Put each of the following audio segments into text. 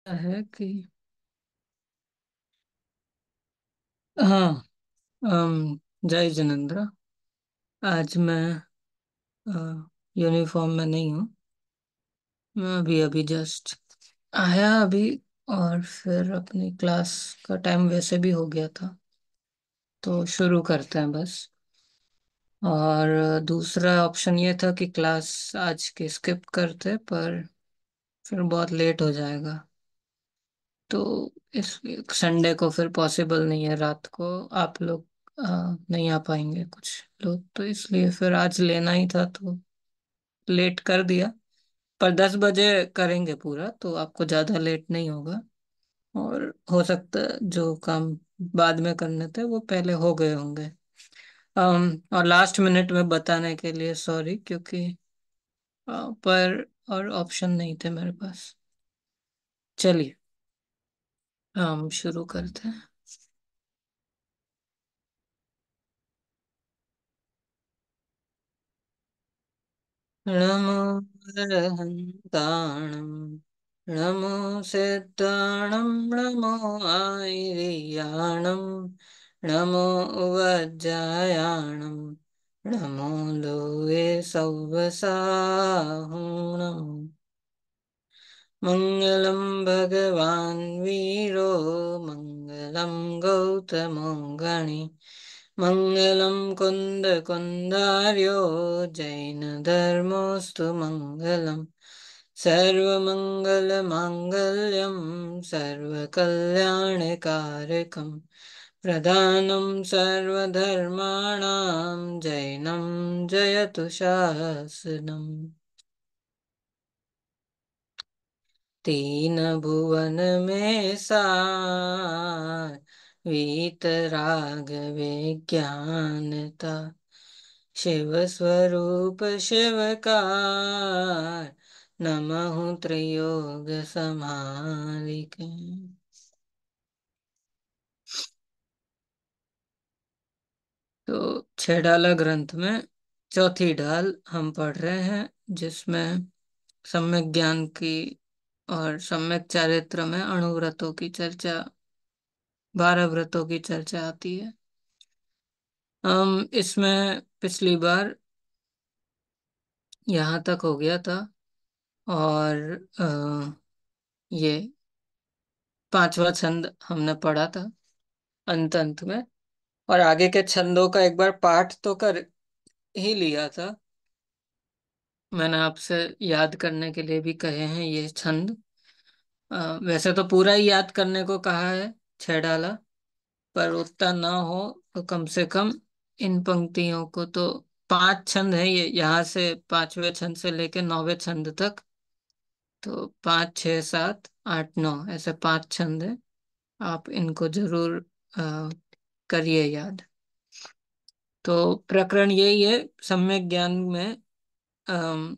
है कि हाँ। जय जिनेन्द्र। आज मैं यूनिफॉर्म में नहीं हूँ। मैं अभी अभी जस्ट आया अभी। और फिर अपनी क्लास का टाइम वैसे भी हो गया था, तो शुरू करते हैं बस। और दूसरा ऑप्शन ये था कि क्लास आज की स्किप करते, पर फिर बहुत लेट हो जाएगा। तो इस संडे को फिर पॉसिबल नहीं है, रात को आप लोग नहीं आ पाएंगे कुछ लोग, तो इसलिए फिर आज लेना ही था, तो लेट कर दिया। पर 10 बजे करेंगे पूरा, तो आपको ज्यादा लेट नहीं होगा। और हो सकता है जो काम बाद में करने थे वो पहले हो गए होंगे। और लास्ट मिनट में बताने के लिए सॉरी, क्योंकि पर और ऑप्शन नहीं थे मेरे पास। चलिए हम शुरू करते हैं। नमो अरहन्ताणं, नमो सिद्धाणं, नमो आयर्याणं, नमो वज्रायाणं, नमो लोके सव्वसाहुणम्। मङ्गलं भगवान् वीरो, मङ्गलं गौतमो गणे, मङ्गलं कुन्दकुन्दार्यो, जैनधर्मोऽस्तु मङ्गलम्। सर्वमङ्गलमाङ्गल्यं सर्वकल्याणकारकं, प्रधानं सर्वधर्माणां जैनं जयतु शासनम्। तीन भुवन में सार, वीतराग विज्ञानता, शिव स्वरूप शिवकार, नमः त्रियोग समालिके। तो छेड़ाला ग्रंथ में चौथी डाल हम पढ़ रहे हैं, जिसमें सम्यक ज्ञान की और सम्यक चारित्र में अणुव्रतों की चर्चा, 12 व्रतों की चर्चा आती है। हम इसमें पिछली बार यहाँ तक हो गया था। और ये पांचवा छंद हमने पढ़ा था अंत अंत में। और आगे के छंदों का एक बार पाठ तो कर ही लिया था। मैंने आपसे याद करने के लिए भी कहे हैं ये छंद। वैसे तो पूरा ही याद करने को कहा है छह डाला, पर उतना ना हो तो कम से कम इन पंक्तियों को तो। 5 छंद है ये, यहाँ से 5वें छंद से लेके 9वें छंद तक। तो 5, 6, 7, 8, 9 ऐसे 5 छंद है। आप इनको जरूर करिए याद। तो प्रकरण यही है सम्यक ज्ञान में। अम,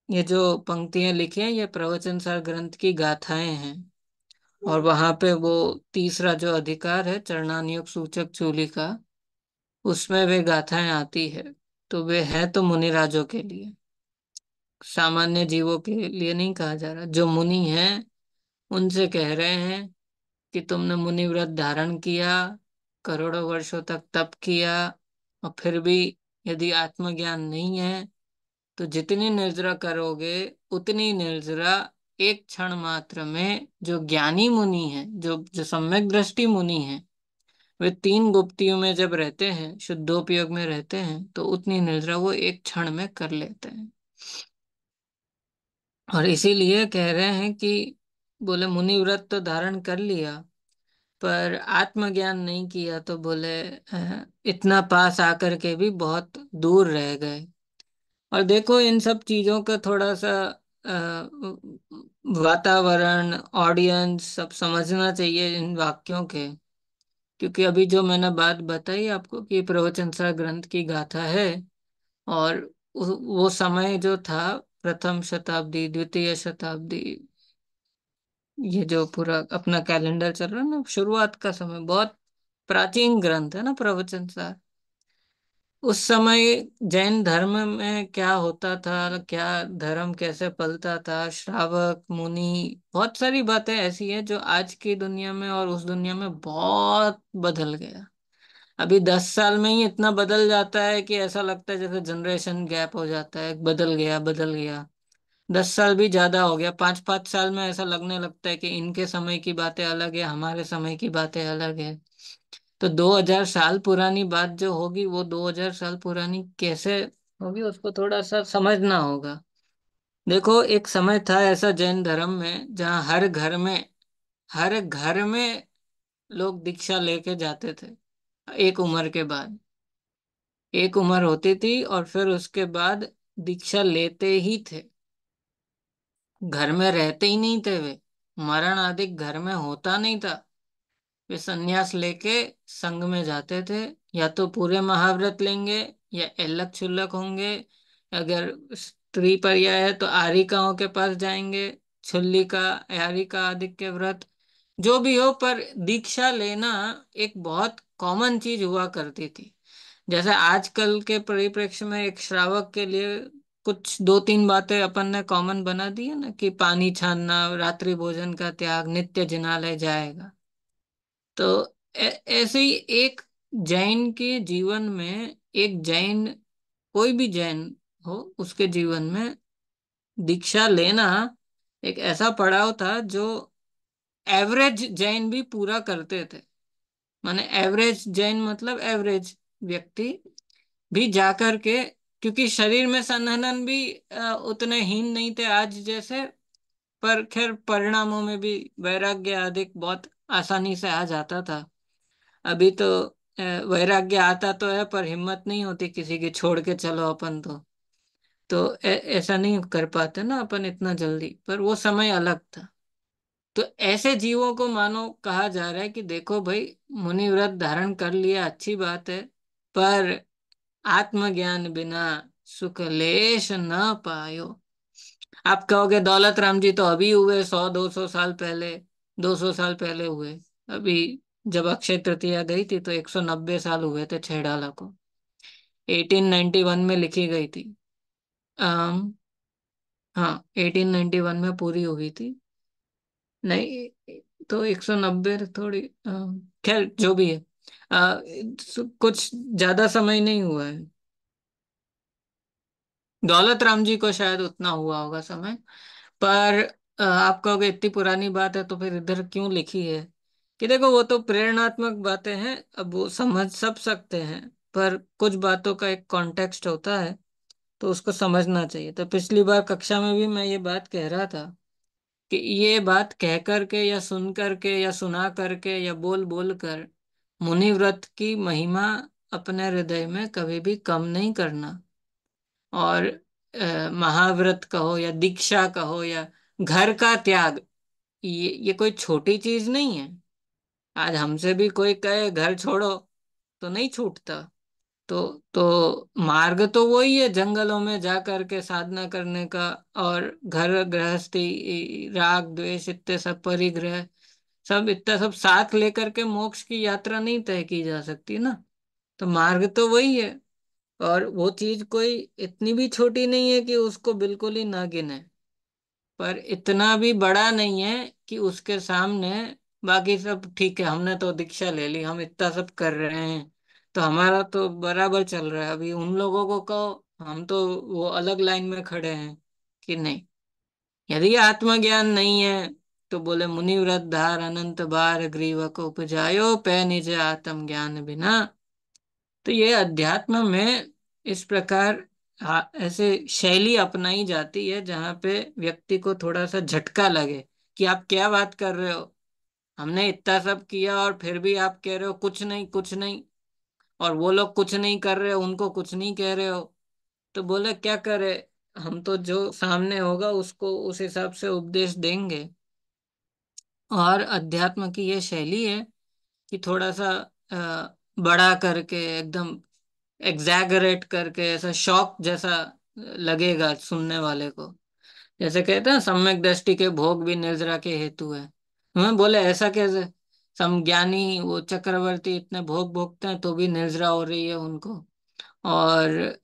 ये जो पंक्तियां लिखी हैं ये प्रवचन सार ग्रंथ की गाथाएं हैं। और वहां पे वो तीसरा जो अधिकार है चरणानुयोग सूचक चूली का, उसमें वे गाथाएं आती है। तो वे है तो मुनिराजों के लिए, सामान्य जीवों के लिए नहीं कहा जा रहा। जो मुनि हैं उनसे कह रहे हैं कि तुमने मुनि व्रत धारण किया, करोड़ों वर्षों तक तप किया, और फिर भी यदि आत्मज्ञान नहीं है तो जितनी निर्जरा करोगे उतनी निर्जरा एक क्षण मात्र में जो ज्ञानी मुनि है, जो जो सम्यक दृष्टि मुनि है, वे 3 गुप्तियों में जब रहते हैं, शुद्धोपयोग में रहते हैं, तो उतनी निर्जरा वो एक क्षण में कर लेते हैं। और इसीलिए कह रहे हैं कि बोले मुनि व्रत तो धारण कर लिया, पर आत्मज्ञान नहीं किया, तो बोले इतना पास आकर के भी बहुत दूर रह गए। और देखो इन सब चीजों का थोड़ा सा वातावरण, ऑडियंस सब समझना चाहिए इन वाक्यों के। क्योंकि अभी जो मैंने बात बताई आपको कि प्रवचन सार ग्रंथ की गाथा है, और वो समय जो था प्रथम शताब्दी, द्वितीय शताब्दी, ये जो पूरा अपना कैलेंडर चल रहा है ना, शुरुआत का समय बहुत प्राचीन ग्रंथ है ना प्रवचन सार। उस समय जैन धर्म में क्या होता था, क्या धर्म कैसे पलता था, श्रावक मुनि, बहुत सारी बातें ऐसी हैं जो आज की दुनिया में और उस दुनिया में बहुत बदल गया। अभी 10 साल में ही इतना बदल जाता है कि ऐसा लगता है जैसे जनरेशन गैप हो जाता है, बदल गया बदल गया। 10 साल भी ज्यादा हो गया, 5-5 साल में ऐसा लगने लगता है कि इनके समय की बातें अलग है, हमारे समय की बातें अलग है। तो 2000 साल पुरानी बात जो होगी वो 2000 साल पुरानी कैसे होगी, उसको थोड़ा सा समझना होगा। देखो, एक समय था ऐसा जैन धर्म में जहाँ हर घर में लोग दीक्षा लेके जाते थे। एक उम्र के बाद, एक उम्र होती थी और फिर उसके बाद दीक्षा लेते ही थे। घर में रहते ही नहीं थे वे, मरण आदि घर में होता नहीं था। वे संन्यास लेके संघ में जाते थे। या तो पूरे महाव्रत लेंगे या एल्लक छुल्लक होंगे। अगर स्त्री पर्याय है तो आरिकाओं के पास जाएंगे, छुल्लिका, आरिका आदि के व्रत, जो भी हो, पर दीक्षा लेना एक बहुत कॉमन चीज हुआ करती थी। जैसे आजकल के परिप्रेक्ष्य में एक श्रावक के लिए कुछ 2-3 बातें अपन ने कॉमन बना दी है ना, कि पानी छानना, रात्रि भोजन का त्याग, नित्य जिनालय जाएगा। तो ऐसे ही एक जैन के जीवन में, एक जैन, कोई भी जैन हो, उसके जीवन में दीक्षा लेना एक ऐसा पड़ाव था जो एवरेज जैन भी पूरा करते थे। माने एवरेज जैन मतलब एवरेज व्यक्ति भी जाकर के, क्योंकि शरीर में संघनन भी उतने हीन नहीं थे आज जैसे। पर खैर परिणामों में भी वैराग्य आदि बहुत आसानी से आ जाता था। अभी तो वैराग्य आता तो है पर हिम्मत नहीं होती किसी की, छोड़ के चलो अपन तो ऐसा नहीं कर पाते ना अपन इतना जल्दी, पर वो समय अलग था। तो ऐसे जीवों को मानो कहा जा रहा है कि देखो भाई, मुनि व्रत धारण कर लिया अच्छी बात है, पर आत्मज्ञान बिना सुख लेश न पायो। आप कहोगे दौलत राम जी तो अभी हुए, 100-200 साल पहले, 200 साल पहले हुए। अभी जब अक्षय तृतीया गई थी तो 190 साल हुए थे छेड़ाला को। 1891 में लिखी गई थी। अम, हाँ, 1891 में पूरी हुई थी। नहीं, तो 190 थोड़ी, खैर जो भी है, कुछ ज्यादा समय नहीं हुआ है। दौलत राम जी को शायद उतना हुआ होगा समय। पर आप कहोगे इतनी पुरानी बात है तो फिर इधर क्यों लिखी है? कि देखो, वो तो प्रेरणात्मक बातें हैं, अब वो समझ सब सकते हैं, पर कुछ बातों का एक कॉन्टेक्स्ट होता है, तो उसको समझना चाहिए। तो पिछली बार कक्षा में भी मैं ये बात कह रहा था कि ये बात कह करके या सुन करके या सुना करके या बोल बोल कर मुनि व्रत की महिमा अपने हृदय में कभी भी कम नहीं करना। और महाव्रत कहो या दीक्षा कहो या घर का त्याग, ये कोई छोटी चीज नहीं है। आज हमसे भी कोई कहे घर छोड़ो तो नहीं छूटता। तो मार्ग तो वही है, जंगलों में जा करके साधना करने का। और घर गृहस्थी, राग द्वेष, इतने सब परिग्रह, सब इतना सब साथ लेकर के मोक्ष की यात्रा नहीं तय की जा सकती ना। तो मार्ग तो वही है। और वो चीज कोई इतनी भी छोटी नहीं है कि उसको बिल्कुल ही ना गिने, पर इतना भी बड़ा नहीं है कि उसके सामने बाकी सब ठीक है, हमने तो दीक्षा ले ली, हम इतना सब कर रहे हैं तो हमारा तो बराबर चल रहा है। अभी उन लोगों को कहो, हम तो वो अलग लाइन में खड़े हैं कि नहीं। यदि आत्मज्ञान नहीं है तो बोले मुनि व्रत धार अनंत बार ग्रीव को उपजायो पै निज आत्म ज्ञान बिना। तो ये अध्यात्म में इस प्रकार ऐसे शैली अपनाई जाती है जहाँ पे व्यक्ति को थोड़ा सा झटका लगे कि आप क्या बात कर रहे हो, हमने इतना सब किया और फिर भी आप कह रहे हो कुछ नहीं कुछ नहीं। और वो लोग कुछ नहीं कर रहे, उनको कुछ नहीं कह रहे हो। तो बोले क्या करे, हम तो जो सामने होगा उसको उस हिसाब से उपदेश देंगे। और अध्यात्म की ये शैली है कि थोड़ा सा बड़ा करके, एकदम एग्जैगरेट करके, ऐसा शौक जैसा लगेगा सुनने वाले को। जैसे कहते हैं सम्यक दृष्टि के भोग भी निर्जरा के हेतु है। मैं बोले ऐसा कैसे, समज्ञानी वो चक्रवर्ती इतने भोग भोगते हैं तो भी निर्जरा हो रही है उनको। और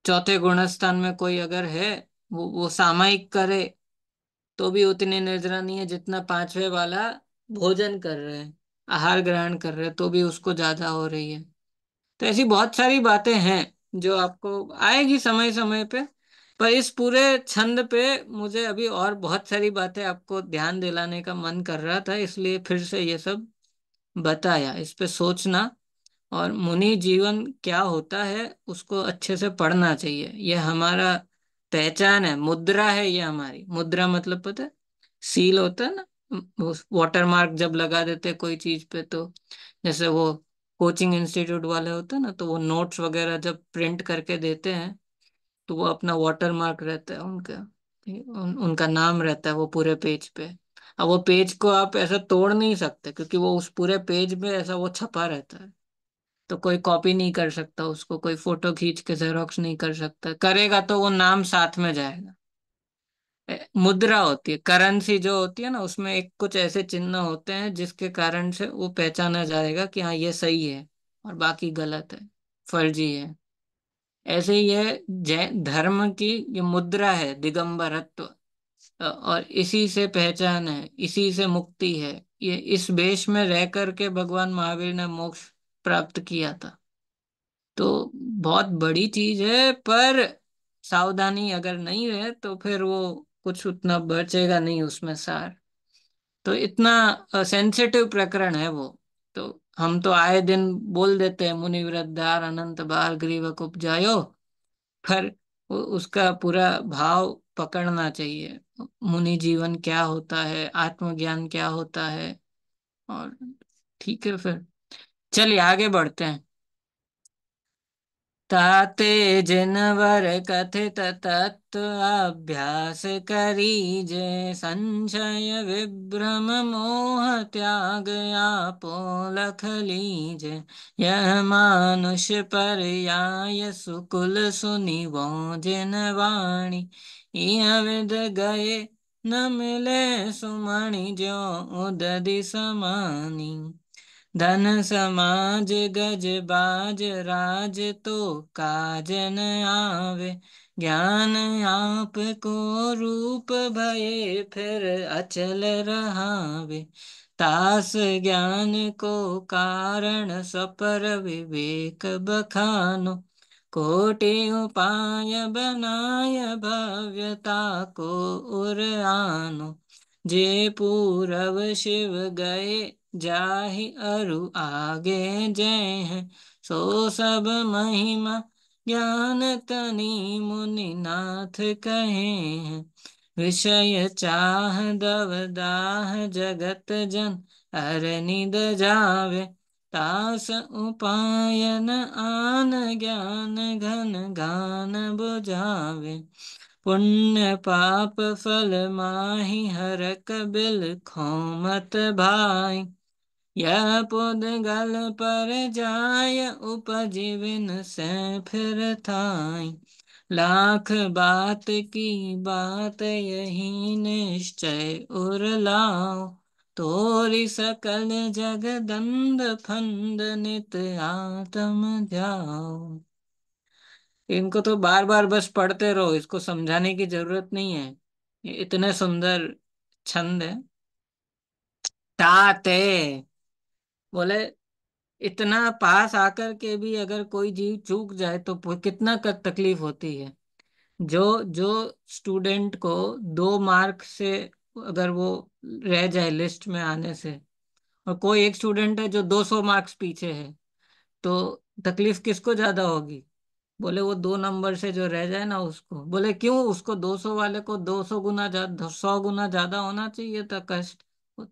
चौथे गुणस्थान में कोई अगर है, वो सामायिक करे तो भी उतनी निर्जरा नहीं है जितना पांचवे वाला भोजन कर रहे हैं, आहार ग्रहण कर रहे हैं, तो भी उसको ज्यादा हो रही है। तो ऐसी बहुत सारी बातें हैं जो आपको आएगी समय समय पे। पर इस पूरे छंद पे मुझे अभी और बहुत सारी बातें आपको ध्यान दिलाने का मन कर रहा था, इसलिए फिर से ये सब बताया। इस पे सोचना, और मुनि जीवन क्या होता है उसको अच्छे से पढ़ना चाहिए। ये हमारा पहचान है, मुद्रा है ये हमारी। मुद्रा मतलब पता है? सील होता है ना, वाटर मार्क जब लगा देते हैं कोई चीज पे, तो जैसे वो कोचिंग इंस्टीट्यूट वाले होते हैं ना, तो वो नोट्स वगैरह जब प्रिंट करके देते हैं तो वो अपना वाटर मार्क रहता है उनका, उनका नाम रहता है वो पूरे पेज पे। अब वो पेज को आप ऐसा तोड़ नहीं सकते, क्योंकि वो उस पूरे पेज में ऐसा वो छपा रहता है। तो कोई कॉपी नहीं कर सकता उसको, कोई फोटो खींच के जेरोक्स नहीं कर सकता, करेगा तो वो नाम साथ में जाएगा। मुद्रा होती है, करेंसी जो होती है ना, उसमें एक कुछ ऐसे चिन्ह होते हैं जिसके कारण से वो पहचाना जाएगा कि हाँ ये सही है और बाकी गलत है, फर्जी है। ऐसे ही ये जैन धर्म की ये मुद्रा है, दिगंबरत्व। और इसी से पहचान है, इसी से मुक्ति है। ये इस वेश में रह करके भगवान महावीर ने मोक्ष प्राप्त किया था। तो बहुत बड़ी चीज है, पर सावधानी अगर नहीं रहे तो फिर वो कुछ उतना बचेगा नहीं उसमें सार। तो इतना सेंसिटिव प्रकरण है वो। तो हम तो आए दिन बोल देते हैं मुनि वृद्धार अनंत बाल ग्रीव उपजायो, पर उसका पूरा भाव पकड़ना चाहिए। मुनि जीवन क्या होता है, आत्मज्ञान क्या होता है। और ठीक है, फिर चलिए आगे बढ़ते हैं। ताते जिनवर कथित तत्व अभ्यास करीजे, संशय विभ्रम मोह त्याग आपो लख लीजे। यह मानुष पर्याय सुकुल सुनिवो जिन वाणी, इह विद गए न मिले सुमणि ज्यो उदधि समानी। धन समाज गज बाज राज तो काज न आवे, ज्ञान आप को रूप भये फिर अचल रहावे। तास ज्ञान को कारण सपर विवेक बखानो, कोटि उपाय बनाय भव्यता को उर आनो। जे पूरव शिव गए जाहि अरु आगे जय हैं, सो सब महिमा ज्ञान तनि मुनि नाथ कहे हैं। विषय चाह दवदाह जगत जन अर निद जावे, तास उपाय न आन ज्ञान घन गान बुझावे। पुण्य पाप फल माहि हरक बिल खोमत भाई, यह पुद्गल पर जाय उपजीविन से फिर थाई। लाख बात की बात यही निश्चय उर लाओ, तोरि सकल जगदंद फंद नित आत्म ध्याओ। इनको तो बार बार बस पढ़ते रहो, इसको समझाने की जरूरत नहीं है। ये इतने सुंदर छंद है। ताते बोले, इतना पास आकर के भी अगर कोई जीव चूक जाए तो कितना तकलीफ होती है। जो जो स्टूडेंट को 2 मार्क से अगर वो रह जाए लिस्ट में आने से, और कोई एक स्टूडेंट है जो 200 मार्क्स पीछे है, तो तकलीफ किसको ज्यादा होगी? बोले वो 2 नंबर से जो रह जाए ना उसको। बोले क्यों? उसको 200 वाले को 200 गुना ज्यादा, 100 गुना ज्यादा होना चाहिए था कष्ट।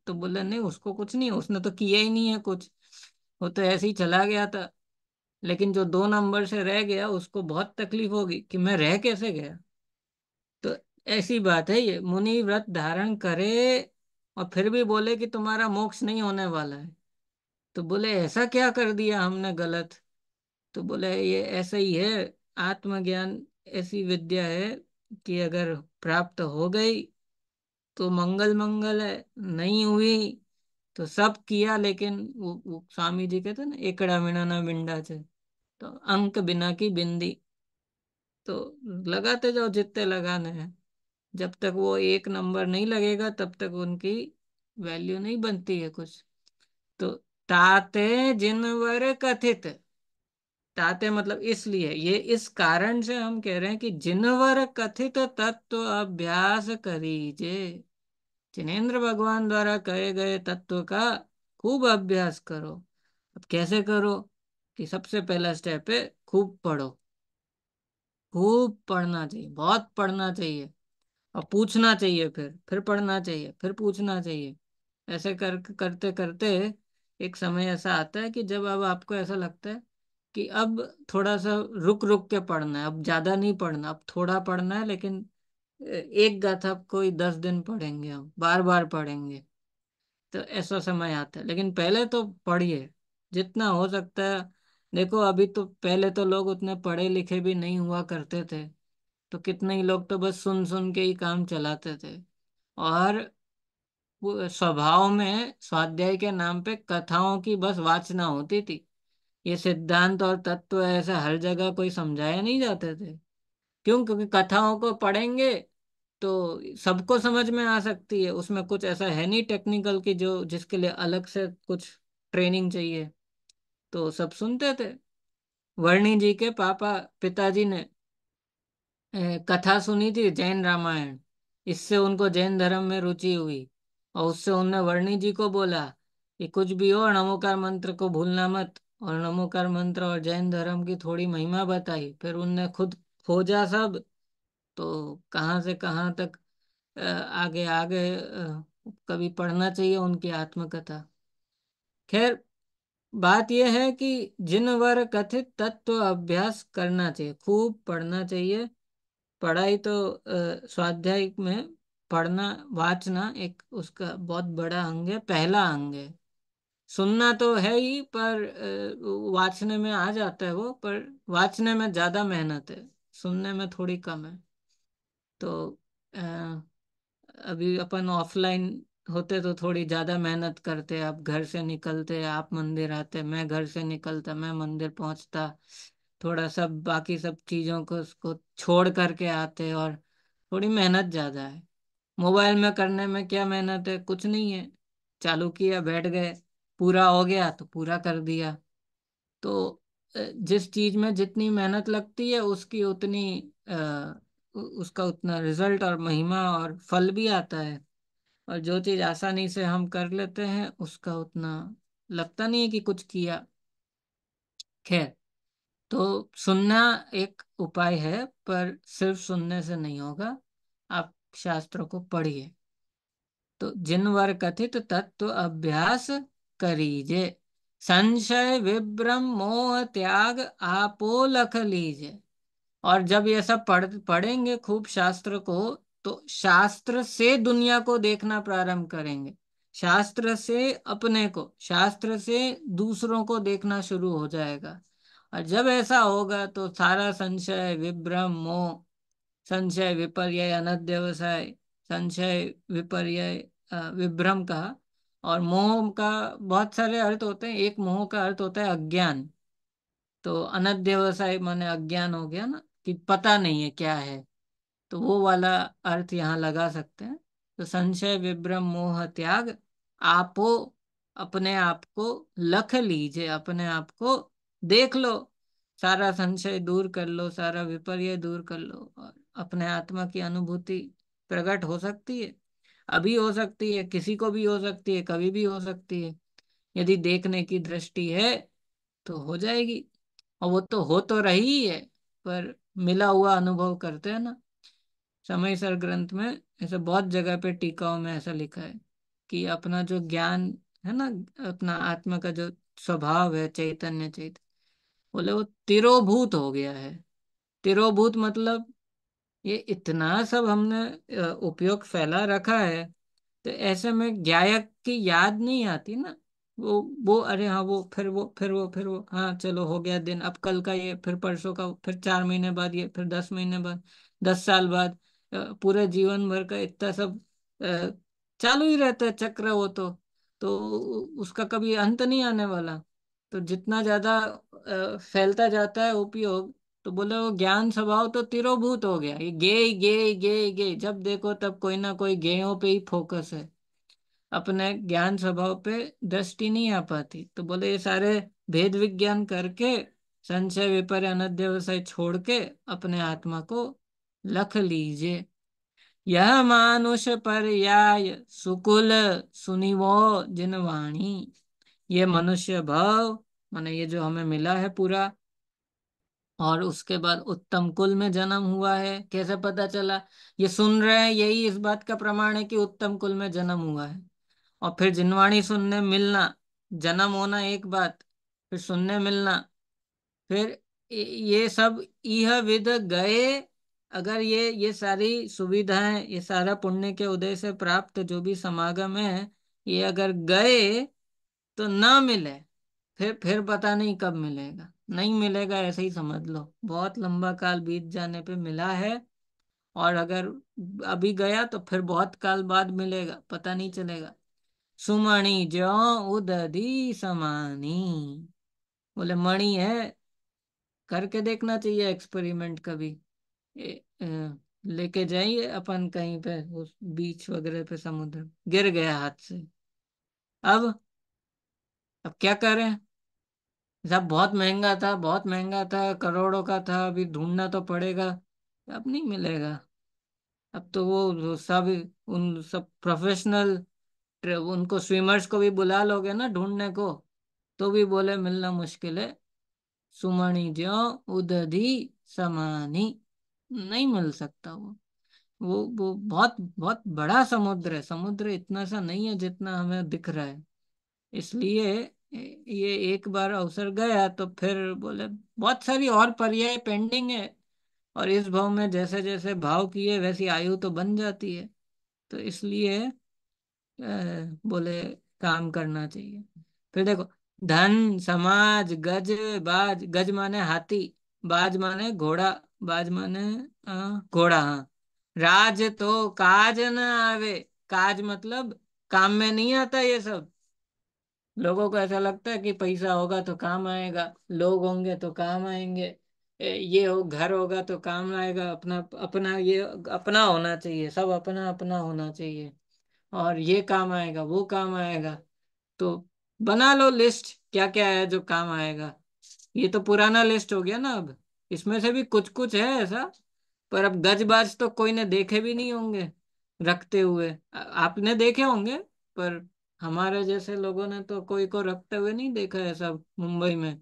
तो बोले नहीं, उसको कुछ नहीं, उसने तो किया ही नहीं है कुछ, वो तो ऐसे ही चला गया था। लेकिन जो 2 नंबर से रह गया उसको बहुत तकलीफ होगी कि मैं रह कैसे गया। तो ऐसी बात है, ये मुनि व्रत धारण करे और फिर भी बोले कि तुम्हारा मोक्ष नहीं होने वाला है। तो बोले ऐसा क्या कर दिया हमने गलत? तो बोले ये ऐसा ही है, आत्मज्ञान ऐसी विद्या है कि अगर प्राप्त हो गई तो मंगल मंगल है, नहीं हुई तो सब किया, लेकिन वो स्वामी जी कहते हैं ना, एकड़ा बिना ना बिंडा चले। तो अंक बिना की बिंदी। तो लगाते जाओ जितने लगाने हैं, जब तक वो एक नंबर नहीं लगेगा तब तक उनकी वैल्यू नहीं बनती है कुछ। तो ताते जिनवर कथित, ताते मतलब इसलिए, ये इस कारण से हम कह रहे हैं कि जिनवर कथित तत्व अभ्यास करीजे। जिनेन्द्र भगवान द्वारा कहे गए तत्व का खूब अभ्यास करो। अब कैसे करो? कि सबसे पहला स्टेप है, खूब पढ़ो। खूब पढ़ना चाहिए, बहुत पढ़ना चाहिए। और पूछना चाहिए, फिर पढ़ना चाहिए, फिर पूछना चाहिए। ऐसे करते करते एक समय ऐसा आता है कि जब अब आपको ऐसा लगता है कि अब थोड़ा सा रुक रुक के पढ़ना है, अब ज्यादा नहीं पढ़ना, अब थोड़ा पढ़ना है, लेकिन एक गाथा कोई 10 दिन पढ़ेंगे, हम बार बार पढ़ेंगे। तो ऐसा समय आता है, लेकिन पहले तो पढ़िए जितना हो सकता है। देखो अभी तो, पहले तो लोग उतने पढ़े लिखे भी नहीं हुआ करते थे, तो कितने ही लोग तो बस सुन सुन के ही काम चलाते थे। और वो स्वभाव में स्वाध्याय के नाम पे कथाओं की बस वाचना होती थी। ये सिद्धांत और तत्व ऐसा हर जगह कोई समझाए नहीं जाते थे। क्यों? क्योंकि कथाओं को पढ़ेंगे तो सबको समझ में आ सकती है, उसमें कुछ ऐसा है नहीं टेक्निकल की जो जिसके लिए अलग से कुछ ट्रेनिंग चाहिए। तो सब सुनते थे। वर्णी जी के पापा पिताजी ने कथा सुनी थी जैन रामायण, इससे उनको जैन धर्म में रुचि हुई। और उससे उनने वर्णी जी को बोला कि कुछ भी हो, नमोकार मंत्र को भूलना मत। और नमोकार मंत्र और जैन धर्म की थोड़ी महिमा बताई, फिर उनने खुद खोजा सब। तो कहाँ से कहाँ तक आगे आगे कभी पढ़ना चाहिए उनकी आत्मकथा। खैर, बात यह है कि जिन वर कथित तत्व अभ्यास करना चाहिए, खूब पढ़ना चाहिए। पढ़ाई तो स्वाध्याय में पढ़ना वाचना एक उसका बहुत बड़ा अंग है, पहला अंग है। सुनना तो है ही, पर वाचने में आ जाता है वो, पर वाचने में ज्यादा मेहनत है, सुनने में थोड़ी कम है। तो अभी अपन ऑफलाइन होते तो थोड़ी ज्यादा मेहनत करते, आप घर से निकलते, आप मंदिर आते, मैं घर से निकलता, मैं मंदिर पहुंचता, थोड़ा सब बाकी सब चीजों को उसको छोड़ करके आते, और थोड़ी मेहनत ज्यादा है। मोबाइल में करने में क्या मेहनत है? कुछ नहीं है। चालू किया, बैठ गए, पूरा हो गया तो पूरा कर दिया। तो जिस चीज में जितनी मेहनत लगती है उसकी उतनी उसका उतना रिजल्ट और महिमा और फल भी आता है। और जो चीज आसानी से हम कर लेते हैं उसका उतना लगता नहीं है कि कुछ किया। खैर, तो सुनना एक उपाय है, पर सिर्फ सुनने से नहीं होगा, आप शास्त्रों को पढ़िए। तो जिनवर कथित तत्व अभ्यास करीजे, संशय विभ्रम मोह त्याग आपो लख लीजे। और जब ये सब पढ़ेंगे खूब शास्त्र को, तो शास्त्र से दुनिया को देखना प्रारंभ करेंगे। शास्त्र से अपने को, शास्त्र से दूसरों को देखना शुरू हो जाएगा। और जब ऐसा होगा तो सारा संशय विभ्रम मोह, संशय विपर्य अनध्यवसाय, संशय विपर्य विभ्रम का, और मोह का बहुत सारे अर्थ होते हैं। एक मोह का अर्थ होता है अज्ञान। तो अनध्यवसाय माने अज्ञान हो गया ना, कि पता नहीं है क्या है। तो वो वाला अर्थ यहाँ लगा सकते हैं। तो संशय विभ्रम मोह त्याग आपो, अपने आप को लख लीजिए, अपने आप को देख लो, सारा संशय दूर कर लो, सारा विपर्य दूर कर लो, और अपने आत्मा की अनुभूति प्रकट हो सकती है। अभी हो सकती है, किसी को भी हो सकती है, कभी भी हो सकती है। यदि देखने की दृष्टि है तो हो जाएगी। और वो तो हो तो रही है, पर मिला हुआ अनुभव करते हैं ना। समय सर ग्रंथ में ऐसे बहुत जगह पे टीकाओं में ऐसा लिखा है कि अपना जो ज्ञान है ना, अपना आत्मा का जो स्वभाव है, चैतन्य चैतन्य, बोले वो तिरोभूत हो गया है। तिरोभूत मतलब ये इतना सब हमने उपयोग फैला रखा है। तो ऐसे में गायक की याद नहीं आती ना। वो अरे हाँ, वो हाँ चलो हो गया दिन, अब कल का ये, फिर परसों का, फिर 4 महीने बाद ये, फिर 10 महीने बाद, 10 साल बाद, पूरे जीवन भर का इतना सब अ, चालू ही रहता है चक्र वो तो। तो उसका कभी अंत नहीं आने वाला। तो जितना ज्यादा फैलता जाता है उपयोग, तो बोले वो ज्ञान स्वभाव तो तिरोभूत हो गया, ये गे गे गे, जब देखो तब कोई ना कोई गेयों पे ही फोकस है, अपने ज्ञान स्वभाव पे दृष्टि नहीं आ पाती। तो बोले ये सारे भेद विज्ञान करके, संशय विपर्य अनध्यवसाय छोड़ के अपने आत्मा को लख लीजिए। यह मानुष पर्याय सुकुल सुनिवो जिन वाणी। ये मनुष्य भाव माने ये जो हमें मिला है पूरा, और उसके बाद उत्तम कुल में जन्म हुआ है, कैसे पता चला? ये सुन रहे हैं, यही इस बात का प्रमाण है कि उत्तम कुल में जन्म हुआ है। और फिर जिनवाणी सुनने मिलना, जन्म होना एक बात, फिर सुनने मिलना, फिर ये सब यह विद गए। अगर ये सारी सुविधाएं, ये सारा पुण्य के उदय से प्राप्त जो भी समागम है, ये अगर गए तो ना मिले, फिर पता नहीं कब मिलेगा, नहीं मिलेगा ऐसे ही समझ लो, बहुत लंबा काल बीत जाने पे मिला है। और अगर अभी गया तो फिर बहुत काल बाद मिलेगा, पता नहीं चलेगा। सुमणि ज्यो उदधि समानी। बोले मणि है, करके देखना चाहिए एक्सपेरिमेंट कभी। लेके जाइए अपन कहीं पे उस बीच वगैरह पे, समुद्र, गिर गया हाथ से। अब अब क्या करें? सब बहुत महंगा था, बहुत महंगा था, करोड़ों का था, अभी ढूंढना तो पड़ेगा, अब नहीं मिलेगा। अब तो वो सब, उन सब प्रोफेशनल उनको स्विमर्स को भी बुला लोगे ना ढूंढने को, तो भी बोले मिलना मुश्किल है। सुमणि ज्यो उदधि समानी, नहीं मिल सकता वो। वो बहुत बहुत बड़ा समुद्र है, समुद्र इतना सा नहीं है जितना हमें दिख रहा है। इसलिए ये एक बार अवसर गया तो फिर बोले बहुत सारी और पर्याय पेंडिंग है, और इस भाव में जैसे जैसे भाव किए वैसी आयु तो बन जाती है। तो इसलिए बोले काम करना चाहिए। फिर देखो, धन समाज गज बाज, गज माने हाथी, बाज माने घोड़ा, बाज माने घोड़ा, हाँ। राज तो काज न आवे, काज मतलब काम में नहीं आता ये सब। लोगों को ऐसा लगता है कि पैसा होगा तो काम आएगा, लोग होंगे तो काम आएंगे, ये हो, घर होगा तो काम आएगा, अपना अपना ये अपना होना चाहिए, सब अपना अपना होना चाहिए, और ये काम आएगा वो काम आएगा। तो बना लो लिस्ट क्या क्या है जो काम आएगा। ये तो पुराना लिस्ट हो गया ना अब, इसमें से भी कुछ कुछ है ऐसा, पर अब गजबाज तो कोई ने देखे भी नहीं होंगे रखते हुए। आपने देखे होंगे, पर हमारे जैसे लोगों ने तो कोई को रखते हुए नहीं देखा है सब मुंबई में।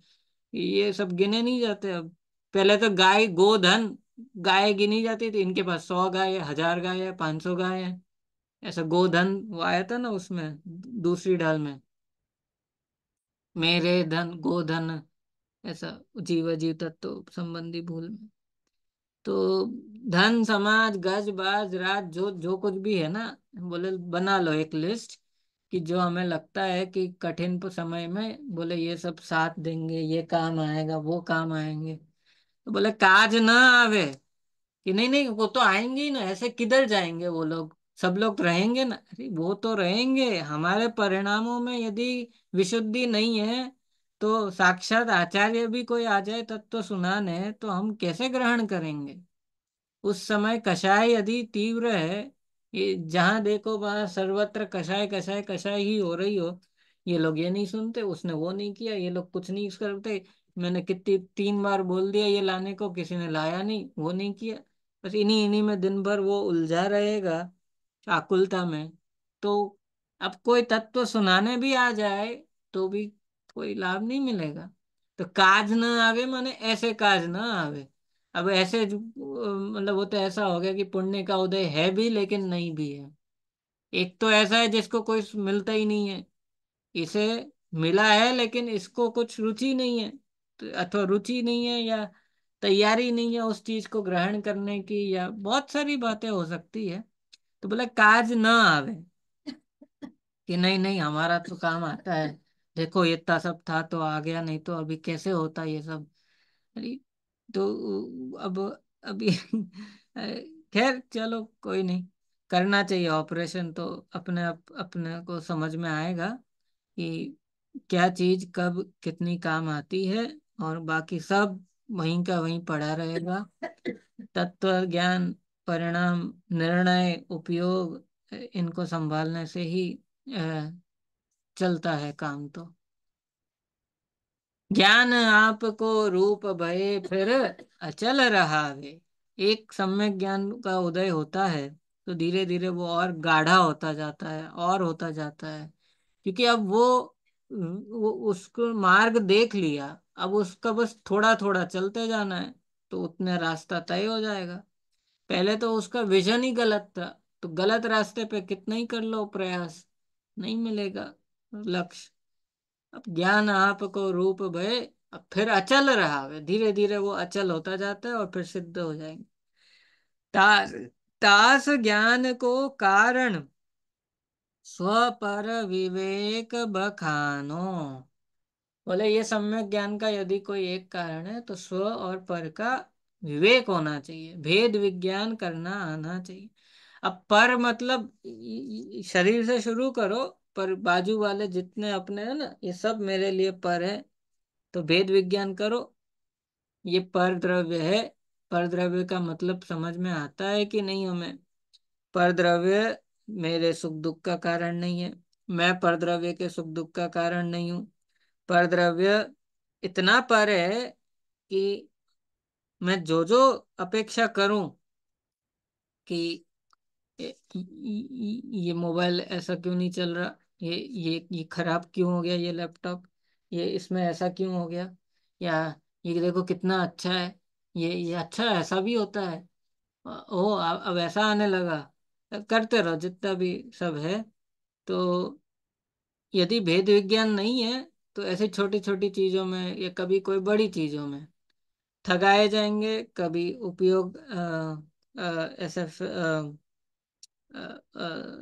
ये सब गिने नहीं जाते अब। पहले तो गाय गोधन, गाय गिनी जाती थी, इनके पास 100 गाय है, 1000 गाय है, 500 गाय है, ऐसा गोधन वो आया था ना उसमें, दूसरी ढाल में, मेरे धन गोधन, ऐसा जीव जीव तत्व संबंधी भूल में। तो धन समाज गज बाज राज, जो जो कुछ भी है ना, बोले बना लो एक लिस्ट, कि जो हमें लगता है कि कठिन समय में बोले ये सब साथ देंगे, ये काम आएगा वो काम आएंगे। तो बोले काज ना आवे, कि नहीं नहीं वो तो आएंगे ही ना, ऐसे किधर जाएंगे वो लोग, सब लोग तो रहेंगे ना, अरे वो तो रहेंगे, हमारे परिणामों में यदि विशुद्धि नहीं है, तो साक्षात आचार्य भी कोई आ जाए तत्व सुनाने, तो हम कैसे ग्रहण करेंगे? उस समय कषाय यदि तीव्र है, ये जहां देखो वहां सर्वत्र कषाय कषाय कषाय ही हो रही हो, ये लोग ये नहीं सुनते, उसने वो नहीं किया, ये लोग कुछ नहीं करते, मैंने कितनी 3 बार बोल दिया ये लाने को, किसी ने लाया नहीं, वो नहीं किया, बस इन्हीं इन्हीं में दिन भर वो उलझा रहेगा, आकुलता में। तो अब कोई तत्व सुनाने भी आ जाए तो भी कोई लाभ नहीं मिलेगा। तो काज न आवे माने ऐसे काज न आवे। अब ऐसे मतलब वो तो ऐसा हो गया कि पुण्य का उदय है भी लेकिन नहीं भी है। एक तो ऐसा है जिसको कोई मिलता ही नहीं है, इसे मिला है लेकिन इसको कुछ रुचि नहीं है, तो अथवा रुचि नहीं है या तैयारी नहीं है उस चीज को ग्रहण करने की, या बहुत सारी बातें हो सकती है। तो बोले काज ना आवे, कि नहीं नहीं हमारा तो काम आता है, देखो ये इतना सब था तो आ गया, नहीं तो अभी कैसे होता ये सब। अरे तो अब अभी खैर चलो कोई नहीं, करना चाहिए ऑपरेशन, तो अपने को समझ में आएगा। कि क्या चीज कब कितनी काम आती है, और बाकी सब वहीं का वहीं पड़ा रहेगा। तत्व ज्ञान, परिणाम, निर्णय, उपयोग, इनको संभालने से ही अ, चलता है काम तो। ज्ञान आपको रूप भये फिर अचल रहावे। एक सम्यक ज्ञान का उदय होता है तो धीरे धीरे वो और गाढ़ा होता जाता है और होता जाता है, क्योंकि अब वो उसको मार्ग देख लिया। अब उसका बस थोड़ा थोड़ा चलते जाना है, तो उतने रास्ता तय हो जाएगा। पहले तो उसका विजन ही गलत था, तो गलत रास्ते पे कितना ही कर लो प्रयास, नहीं मिलेगा लक्ष्य। अब ज्ञान आपको रूप भय, अब फिर अचल रहा है, धीरे धीरे वो अचल होता जाता है और फिर सिद्ध हो जाएंगे। तास तास ज्ञान को कारण स्व पर विवेक बखानो। बोले ये सम्यक ज्ञान का यदि कोई एक कारण है तो स्व और पर का विवेक होना चाहिए, भेद विज्ञान करना आना चाहिए। अब पर मतलब शरीर से शुरू करो, पर बाजू वाले जितने अपने हैं ना, ये सब मेरे लिए पर है। तो भेद विज्ञान करो, ये पर द्रव्य है। पर द्रव्य का मतलब समझ में आता है कि नहीं हमें? पर द्रव्य मेरे सुख दुख का कारण नहीं है, मैं पर द्रव्य के सुख दुख का कारण नहीं हूँ। पर द्रव्य इतना पर है कि मैं जो जो अपेक्षा करूं कि ये मोबाइल ऐसा क्यों नहीं चल रहा, ये खराब क्यों हो गया, ये लैपटॉप, ये इसमें ऐसा क्यों हो गया, या ये देखो कितना अच्छा है, ये अच्छा ऐसा भी होता है, ओ अब ऐसा आने लगा। करते रहो जितना भी सब है। तो यदि भेद विज्ञान नहीं है तो ऐसी छोटी छोटी चीजों में या कभी कोई बड़ी चीजों में ठगाए जाएंगे, कभी उपयोग ऐसे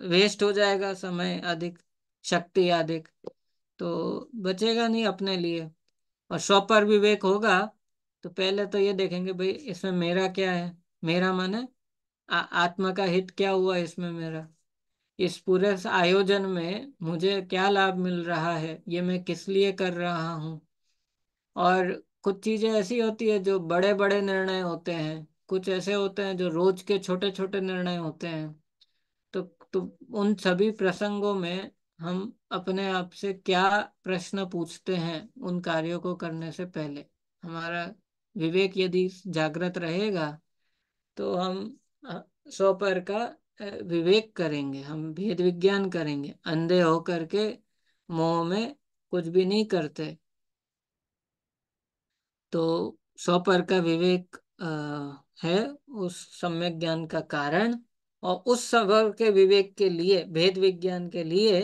वेस्ट हो जाएगा, समय अधिक, शक्ति अधिक, तो बचेगा नहीं अपने लिए। और शॉपर विवेक होगा तो पहले तो ये देखेंगे भाई इसमें मेरा क्या है, मेरा मन है, आत्मा का हित क्या हुआ इसमें मेरा, इस पूरे आयोजन में मुझे क्या लाभ मिल रहा है, ये मैं किस लिए कर रहा हूँ। और कुछ चीजें ऐसी होती है जो बड़े बड़े निर्णय होते हैं, कुछ ऐसे होते हैं जो रोज के छोटे छोटे निर्णय होते हैं। तो तो उन सभी प्रसंगों में हम अपने आप से क्या प्रश्न पूछते हैं उन कार्यों को करने से पहले, हमारा विवेक यदि जागृत रहेगा तो हम सौ पर का विवेक करेंगे, हम भेद विज्ञान करेंगे, अंधे होकर के मोह में कुछ भी नहीं करते। तो सौ पर का विवेक है उस सम्यक ज्ञान का कारण। और उस सबर के विवेक के लिए, भेद विज्ञान के लिए,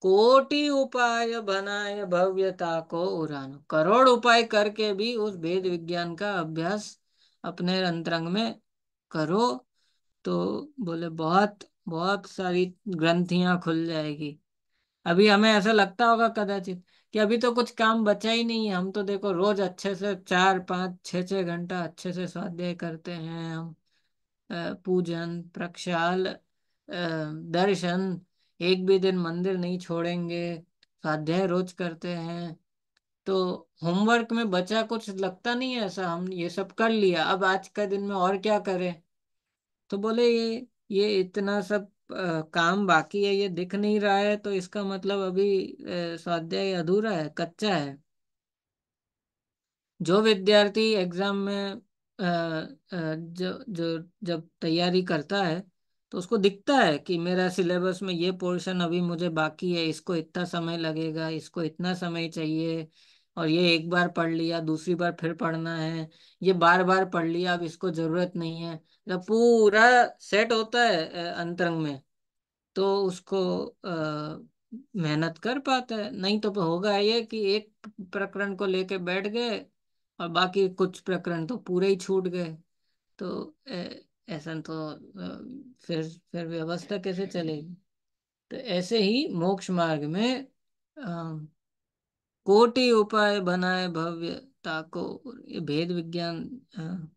कोटि उपाय बनाए भव्यता को उड़ानो, करोड़ उपाय करके भी उस भेद विज्ञान का अभ्यास अपने अंतरंग में करो। तो बोले बहुत बहुत सारी ग्रंथियां खुल जाएगी। अभी हमें ऐसा लगता होगा कदाचित कि अभी तो कुछ काम बचा ही नहीं है, हम तो देखो रोज अच्छे से 4 5 6 6 घंटा अच्छे से स्वाध्याय करते हैं हम। पूजन, प्रक्षाल, दर्शन, एक भी दिन मंदिर नहीं छोड़ेंगे, स्वाध्याय रोज करते हैं। तो होमवर्क में बचा कुछ लगता नहीं है ऐसा, हम ये सब कर लिया, अब आज का दिन में और क्या करें। तो बोले ये इतना सब काम बाकी है, ये दिख नहीं रहा है, तो इसका मतलब अभी स्वाध्याय अधूरा है, कच्चा है। जो विद्यार्थी एग्जाम में जो जो जब तैयारी करता है तो उसको दिखता है कि मेरा सिलेबस में ये पोर्शन अभी मुझे बाकी है, इसको इतना समय लगेगा, इसको इतना समय चाहिए, और ये एक बार पढ़ लिया दूसरी बार फिर पढ़ना है, ये बार बार पढ़ लिया अब इसको जरूरत नहीं है। जब पूरा सेट होता है अंतरंग में, तो उसको मेहनत कर पाता है। नहीं तो होगा ये कि एक प्रकरण को लेके बैठ गए और बाकी कुछ प्रकरण तो पूरे ही छूट गए। तो ऐसा तो फिर व्यवस्था कैसे चलेगी। तो ऐसे ही मोक्ष मार्ग में अ, कोटि उपाय बनाए भव्यता को, ये भेद विज्ञान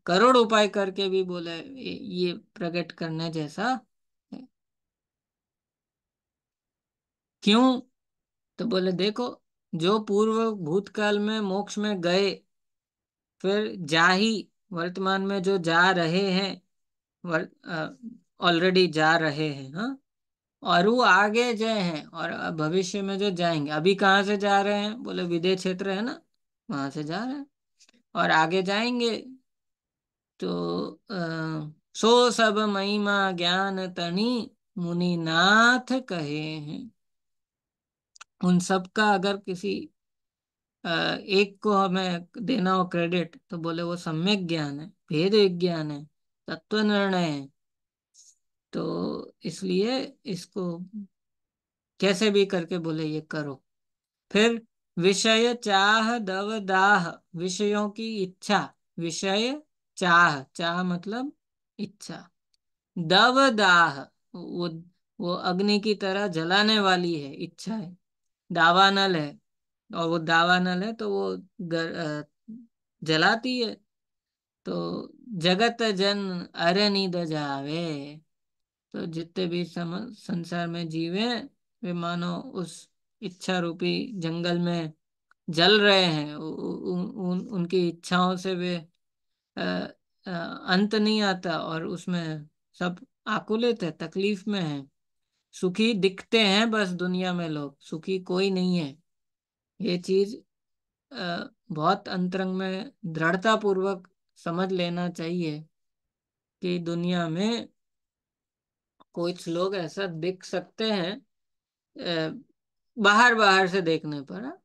करोड़ उपाय करके भी बोले ये प्रकट करने जैसा है। क्यों? तो बोले देखो, जो पूर्व भूतकाल में मोक्ष में गए, फिर जा ही वर्तमान में जो जा रहे हैं, ऑलरेडी जा रहे हैं, हाँ, और वो आगे गए हैं, और अब भविष्य में जो जाएंगे, अभी कहाँ से जा रहे हैं, बोले विदेह क्षेत्र है ना, वहां से जा रहे हैं, और आगे जाएंगे। तो सो सब महिमा ज्ञान तनी, मुनिनाथ कहे हैं। उन सब का अगर किसी एक को हमें देना हो क्रेडिट, तो बोले वो सम्यक ज्ञान है, भेद विज्ञान है, तत्व निर्णय है। तो इसलिए इसको कैसे भी करके बोले ये करो। फिर विषय चाह दव दाह, विषयों की इच्छा, विषय चाह, चाह मतलब इच्छा, दव दाह, वो अग्नि की तरह जलाने वाली है, इच्छा है, दावानल है, और वो दावानल है तो वो जलाती है। तो जगत जन अरनि जावे, तो जितने भी संसार में जीव हैं, वे मानो उस इच्छा रूपी जंगल में जल रहे हैं। उनकी इच्छाओं से वे अ, अंत नहीं आता, और उसमें सब आकुलित है, तकलीफ में है, सुखी दिखते हैं बस, दुनिया में लोग सुखी कोई नहीं है। ये चीज बहुत अंतरंग में दृढ़ता पूर्वक समझ लेना चाहिए कि दुनिया में कुछ लोग ऐसा दिख सकते हैं, बाहर बाहर से देखने पर, हाँ।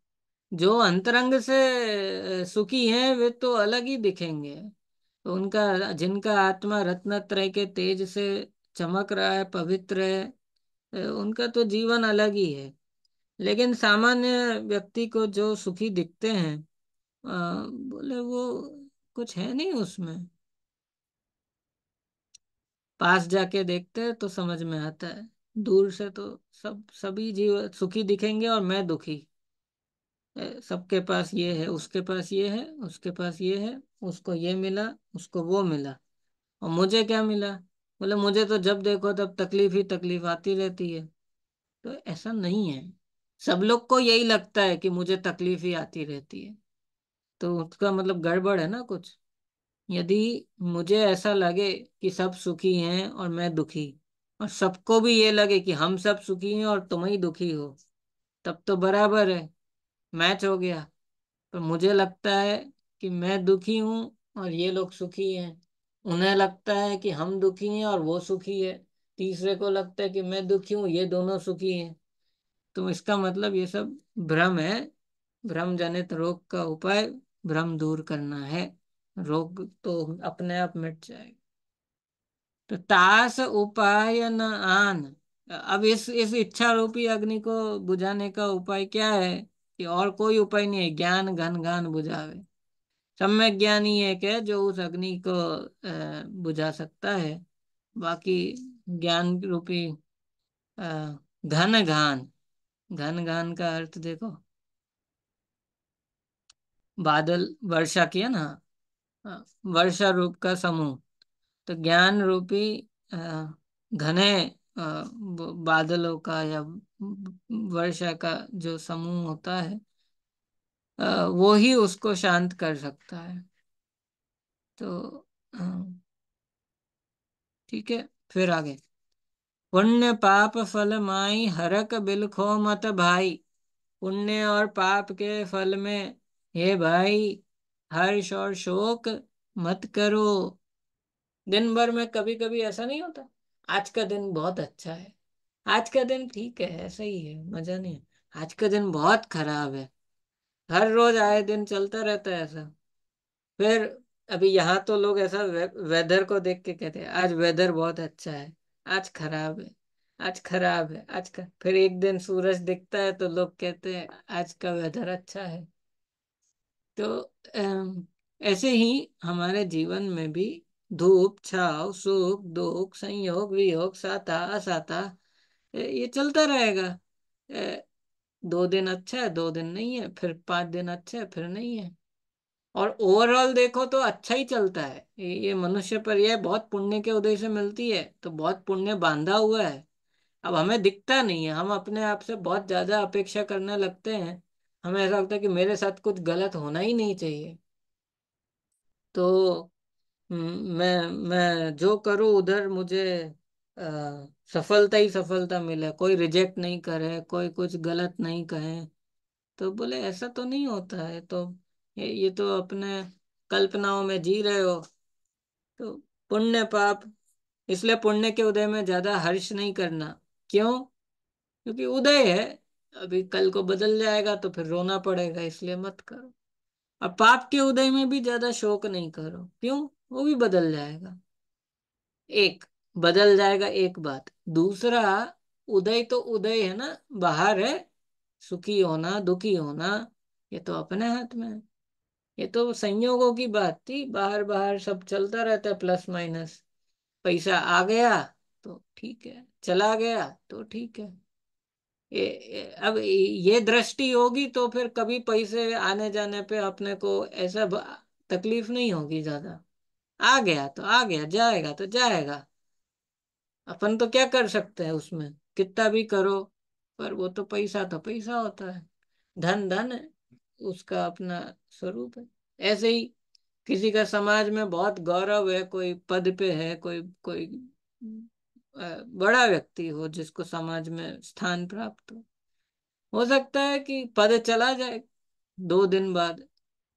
जो अंतरंग से सुखी हैं वे तो अलग ही दिखेंगे। तो उनका, जिनका आत्मा रत्नत्रय के तेज से चमक रहा है, पवित्र है, उनका तो जीवन अलग ही है। लेकिन सामान्य व्यक्ति को जो सुखी दिखते हैं, बोले वो कुछ है नहीं उसमें। पास जाके देखते हैं तो समझ में आता है, दूर से तो सभी जीव सुखी दिखेंगे और मैं दुखी। सबके पास ये है, उसके पास ये है, उसके पास ये है, उसको ये मिला, उसको वो मिला, और मुझे क्या मिला। बोले मुझे तो जब देखो तब तकलीफ ही तकलीफ आती रहती है। तो ऐसा नहीं है, सब लोग को यही लगता है कि मुझे तकलीफ ही आती रहती है, तो उसका मतलब गड़बड़ है ना कुछ। यदि मुझे ऐसा लगे कि सब सुखी हैं और मैं दुखी, और सबको भी ये लगे कि हम सब सुखी हैं और तुम ही दुखी हो, तब तो बराबर है, मैच हो गया। पर मुझे लगता है कि मैं दुखी हूँ और ये लोग सुखी हैं, उन्हें लगता है कि हम दुखी हैं और वो सुखी है, तीसरे को लगता है कि मैं दुखी हूँ, ये दोनों सुखी हैं। तो इसका मतलब ये सब भ्रम है। भ्रम जनित रोग का उपाय भ्रम दूर करना है, रोग तो अपने आप मिट जाएगा। तो तास उपाय न आन, अब इस इच्छा रूपी अग्नि को बुझाने का उपाय क्या है, कि और कोई उपाय नहीं है, ज्ञान घन घान बुझावे। सम्यक ज्ञानी एक है जो उस अग्नि को बुझा सकता है। बाकी ज्ञान रूपी अ, घन घान, घन घान का अर्थ देखो, बादल वर्षा किया ना, वर्षा रूप का समूह। तो ज्ञान रूपी अ, घने बादलों का या वर्षा का जो समूह होता है, वो ही उसको शांत कर सकता है। तो अ, ठीक है, फिर आगे। पुण्य पाप फल माई हरक बिलखो मत भाई, पुण्य और पाप के फल में, हे भाई, हर्ष और शोक मत करो। दिन भर में कभी कभी ऐसा नहीं होता, आज का दिन बहुत अच्छा है, आज का दिन ठीक है, ऐसा ही है, मजा नहीं है, आज का दिन बहुत खराब है, हर रोज आए दिन चलता रहता है ऐसा। फिर अभी यहाँ तो लोग ऐसा वेदर को देख के कहते हैं आज वेदर बहुत अच्छा है, आज खराब है, आज खराब है, फिर एक दिन सूरज दिखता है तो लोग कहते हैं आज का वेदर अच्छा है। तो ऐसे ही हमारे जीवन में भी धूप छाव सुख दुख संयोग वियोग साता असाता, ये चलता रहेगा। अ, 2 दिन अच्छा है, 2 दिन नहीं है, फिर 5 दिन अच्छा है, फिर नहीं है। और ओवरऑल देखो तो अच्छा ही चलता है, ये मनुष्य पर यह बहुत पुण्य के उदय से मिलती है, तो बहुत पुण्य बांधा हुआ है। अब हमें दिखता नहीं है, हम अपने आप से बहुत ज्यादा अपेक्षा करने लगते हैं। हमें ऐसा लगता है कि मेरे साथ कुछ गलत होना ही नहीं चाहिए। तो मैं जो करूँ उधर मुझे सफलता ही सफलता मिले, कोई रिजेक्ट नहीं करे, कोई कुछ गलत नहीं कहे। तो बोले ऐसा तो नहीं होता है। तो ये तो अपने कल्पनाओं में जी रहे हो। तो पुण्य पाप, इसलिए पुण्य के उदय में ज्यादा हर्ष नहीं करना। क्यों? क्योंकि उदय है, अभी कल को बदल जाएगा तो फिर रोना पड़ेगा, इसलिए मत करो। अब पाप के उदय में भी ज्यादा शोक नहीं करो। क्यों? वो भी बदल जाएगा। एक, बदल जाएगा एक बात। दूसरा, उदय तो उदय है ना, बाहर है। सुखी होना दुखी होना ये तो अपने हाथ में है। ये तो संयोगों की बात थी, बाहर बाहर सब चलता रहता है, प्लस माइनस। पैसा आ गया तो ठीक है, चला गया तो ठीक है। अब ये दृष्टि होगी तो फिर कभी पैसे आने जाने पे अपने को ऐसा तकलीफ नहीं होगी ज्यादा। आ गया तो आ गया, जाएगा तो जाएगा। अपन तो क्या कर सकते हैं उसमें, कितना भी करो। पर वो तो पैसा होता है। धन धन है, उसका अपना स्वरूप है। ऐसे ही किसी का समाज में बहुत गौरव है, कोई पद पे है, कोई कोई बड़ा व्यक्ति हो जिसको समाज में स्थान प्राप्त हो सकता है कि पद चला जाए, 2 दिन बाद